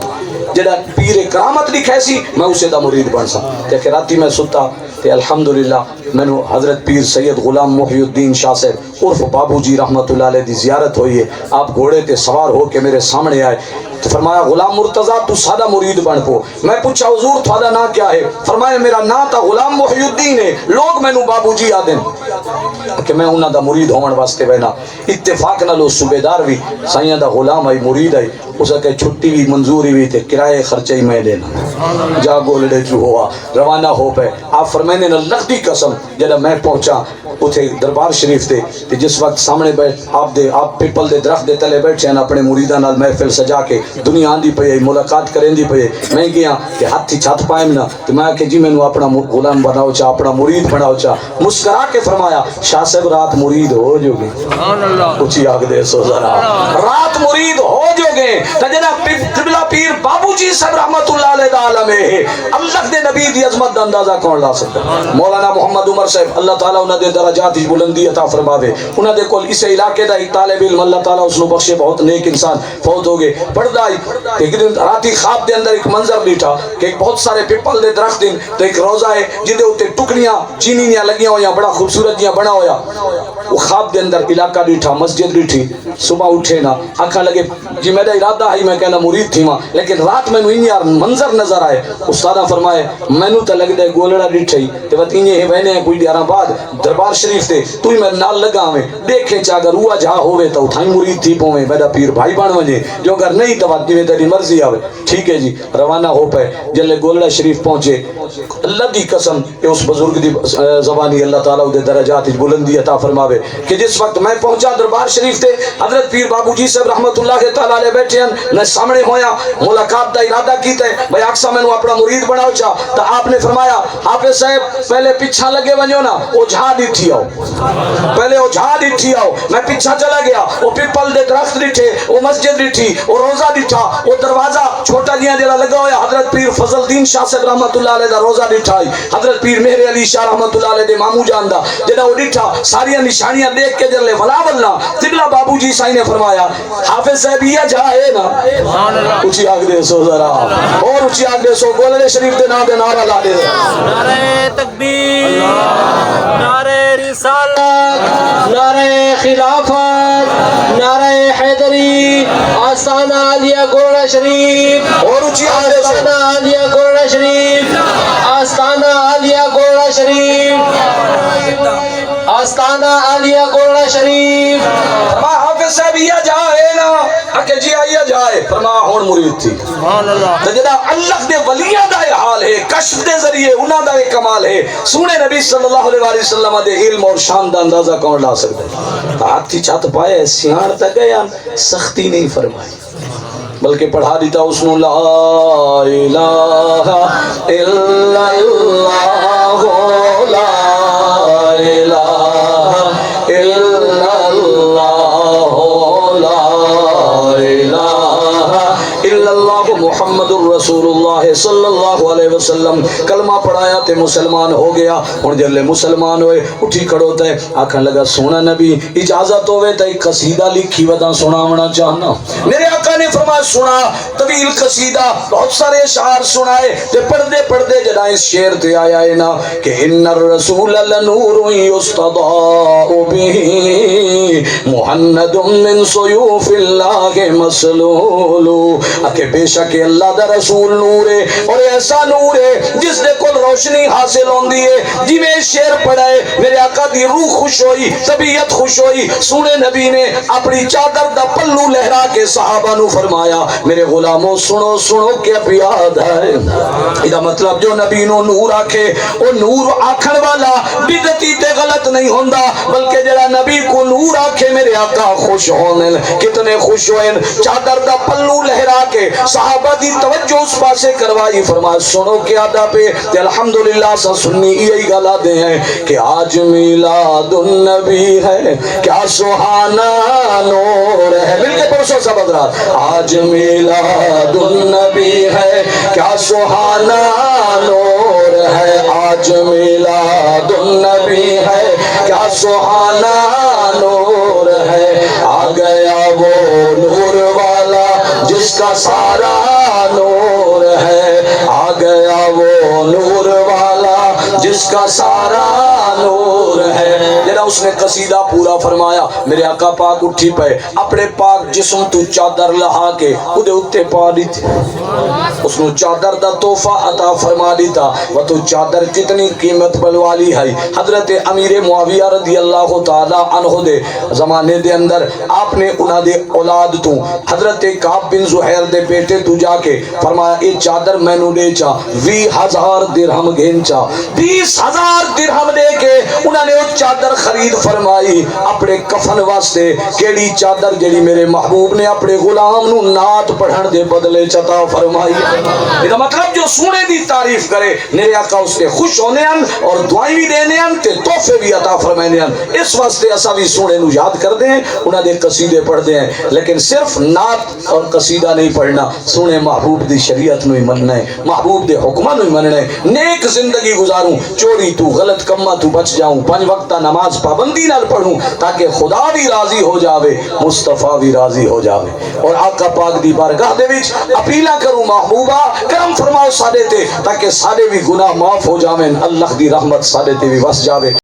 جڑا پیر کرامت لکھے سی میں اسے دا مرید بن سا۔ کہ راتی میں ستا تے الحمدللہ مینوں حضرت پیر سید غلام محی الدین شاہ صاحب عرف بابو جی رحمۃ اللہ علیہ دی زیارت ہوئی ہے، آپ گھوڑے تے سوار ہو کے میرے سامنے آئے، تو فرمایا غلام مرتضی تو سادہ مرید بن پو۔ میں پوچھا حضور تھوڑا نا کیا ہے؟ فرمایا میرا نا تا غلام محی الدین ہے، لوگ مینوں بابو جی آدن کہ میں انہاں دا مرید ہون واسطے بہنا۔ اتفاق نہ لو صوبیدار بھی سائیاں دا غلام آئی مرید آئی، اسے کہ چھٹی بھی منظوری بھی تے کرائے خرچے ہی میں دینا، جا گولڑے جو ہوا روانہ ہو پہ۔ آپ فرمائنے نہ لگ دی قسم جب میں پہنچا اتھے دربار شریف تے جس وقت سامنے بیٹھ آپ پیپل دے درخت دے تلے بیٹھے ہیں اپنے مریداں نال محفل سجا کے دنیا آندی پئی ملاقات کریں دی پئی، میں گیا کہ ہاتھی چھت پائے نا تو میں کہ جی مینوں اپنا غلام بناؤ چا، اپنا مرید بناؤ چا۔ مسکرا کے فرمایا شاہ صاحب رات مرید ہو جو گے، اچھی آگ دے سو ذرا، رات مرید ہو جو گے۔ تجنا قبلہ پیر بابو جی صاحب رحمت اللہ علیہ دا عالم ہے، اللہ دے نبی دی عظمت دا اندازہ کون لا سکتا؟ مولانا محمد عمر صاحب اللہ تعالیٰ انہاں دے درجات بلندی عطا فرماوے، انہاں دے کول اس علاقے دا ایک طالب علم اللہ تعالیٰ اس نو بخشے، بہت نیک انسان فوت ہو گئے، پڑھدا ہی کہ ایک دن راتی خواب دے اندر ایک منظر دیکھا کہ بہت سارے پیپل دے درخت دن تے ایک روزہ ہے جدے اوتے ٹکڑیاں چینیاں لگیاں ہویاں، بڑا خوبصورت جیاں بنا ہویا۔ وہ خواب دے اندر علاقہ دیکھا، مسجد دیکھی، صبح اٹھے نا آنکھاں لگے جی میرا ارادہ ہے میں کہنا مرید تھی ماں، لیکن رات میں انہی یار منظر نظر آئے۔ استادہ فرمائے مینوں تے لگدا ہے گولڑا ڈٹھے ہی تے وت انہی ہے وینے کوئی دیاراں بعد دربار شریف تے تو ہی میرے نال لگا میں دیکھے چا اگر ہوا جہاں ہوئے تو اٹھائی مرید تھی پویں میرا پیر بھائی بن وجے، جو اگر نہیں تو جویں تیری مرضی آوے۔ ٹھیک ہے جی روانہ ہو پے، جلے گولڑا شریف پہنچے، اللہ دی قسم کہ اس بزرگ دی زبانی اللہ تعالیٰ دے درجات بلندی عطا فرماوے کہ جس وقت میں پہنچا دربار شریف تے حضرت پیر بابو جی صاحب رحمت اللہ تعالیٰ علیہ بیٹھے ہیں، میں سامنے ہویا ملاقات دا ارادہ کیتا ہے بھائی اکسا میں اپنا مرید بناؤ چا، تو آپ نے فرمایا حافظ صاحب پہلے پیچھا لگے ونجو نا وہ جھا ڈٹھی آؤ، پہلے وہ جھا ڈٹھی آؤ۔ میں پیچھا چلا گیا، وہ پیپل دے درخت ڈٹھے، وہ مسجد ڈٹھی، وہ روزہ ڈٹھا، وہ دروازہ چھوٹا جیاں جڑا لگا ہویا حضرت پیر فضل الدین شاہ صاحب رحمت اللہ علیہ دا روزہ ڈٹھائی، حضرت پیر مہر علی شاہ رحمت اللہ علیہ دے مامو جان دا جڑا وہ ڈٹھا، ساری نشانیاں دیکھ کے جلے ولا ولا قبلہ بابو جی سائیں نے فرمایا حافظ صاحب یہ جا ہے نا، اونچی آگ دے سو ذرا اور اونچی آگ دے سو، گولڑے شریف دے نام دے نعرہ لا دے، نعرہ تکبیر، نعرہ رسالت، نعرہ خلافت، نعرہ حیدری، آستانہ علیہ گوڑا شریف اور اونچی آواز سے آستانہ عالیہ گوڑا شریف آستانہ عالیہ گوڑا شریف آستانہ عالیہ گوڑا شریف فرما حافظ صاحب یہ جائے نا کہ جی آئیے جائے فرما ہون مرید تھی تو جدا اللہ دے ولیاں دا یہ حال ہے کشف دے ذریعے انہاں دا یہ کمال ہے سونے نبی صلی اللہ علیہ وسلم دے علم اور شان دا اندازہ کون لا سکتا ہے ہاتھ کی چھت پائے سیان تک گیا سختی نہیں فرمائی بلکہ پڑھا دیتا اس نے لا الہ الا اللہ لا الہ الا اللہ لا الہ الا اللہ محمد الرسول اللہ صلی اللہ علیہ وسلم کلمہ پڑھایا تے مسلمان ہو گیا ہن جلے مسلمان ہوئے اٹھی کھڑو تے آکھن لگا سونا نبی اجازت ہوئے تے قصیدہ لکھی ودا سناونا چاہنا میرے آقا نے فرمایا سنا طویل قصیدہ بہت سارے اشعار سنائے تے پڑھدے پڑھدے جدا اس شعر تے آیا ہے نا کہ ان الرسول لنور یستضاء به مهند من سیوف اللہ مسلول کہ بے شک اللہ دا رسول نور ہے اور ایسا نور ہے جس دے کل روشنی حاصل ہوندی ہے جی میں شعر پڑھائے میرے آقا دی روح خوش ہوئی طبیعت خوش ہوئی سونے نبی نے اپنی چادر دا پلو لہرا کے صحابہ نو فرمایا میرے غلاموں سنو سنو کیا پیاد ہے ادا مطلب جو نبی نو نور آکھے وہ نور آکھن والا بدعتی تے غلط نہیں ہوندا بلکہ جڑا نبی کو نور آکھے میرے آقا خوش ہونے کتنے خوش ہوئے چادر دا پلو لہرا کے صحابہ دی توجہ اس پاسے کروائی فرمایا سنو کیا دا پہ تے الحمدللہ سا سنی یہی گلا دے ہیں کہ آج میلاد النبی ہے کیا سہانا نور ہے مل کے پرسوں سب حضرات آج میلاد النبی ہے کیا سہانا نور ہے آج میلاد النبی ہے کیا سہانا نور ہے آ گیا وہ نور والا جس کا سارا نور ہے آ گیا وہ نور والا جس کا سارا نور ہے جنہا اس نے قصیدہ پورا فرمایا میرے آقا پاک اٹھی پہ اپنے پاک جسم تو چادر لہا کے ادھے اتے پا دی تھی اس نے چادر دا تحفہ عطا فرما دیتا وہ تو چادر کتنی قیمت بلوالی ہے حضرت امیر معاویہ رضی اللہ تعالی عنہ دے زمانے دے اندر آپ نے انہاں دے اولاد تو حضرت کعب بن زہیر دے بیٹے تو جا کے فرمایا اے چادر میں نو لے چا 20,000 درہم گھن چا 20,000 درہم دے کے انہوں نے وہ چادر خرید فرمائی اپنے کفن واسطے کیڑی چادر جڑی میرے محبوب نے اپنے غلام نو نعت پڑھن دے بدلے چتا فرمائی یہ مطلب جو سونے دی تعریف کرے میرے آقا اس کے خوش ہونے ہیں اور دعائیں بھی دینے ہیں تے تحفے بھی عطا فرمانے ہیں اس واسطے اسا بھی سونے نو یاد کر دیں انہاں دے قصیدے پڑھ دیں لیکن صرف نعت اور قصیدہ نہیں پڑھنا سونے محبوب دی شریعت نو ہی مننا ہے محبوب دے حکمہ نو ہی مننا ہے نیک زندگی گزاروں چوری تو غلط کمہ تو بچ جاؤں 5 وقتہ نماز پابندی نال پڑھوں تاکہ خدا بھی راضی ہو جاوے مصطفیٰ بھی راضی ہو جاوے اور آقا پاک دی بارگاہ دے وچ اپیلا کروں محبوبہ کرم فرماؤ سادے تے تاکہ سادے بھی گناہ معاف ہو جاویں اللہ دی رحمت سادے تے بھی وس جاوے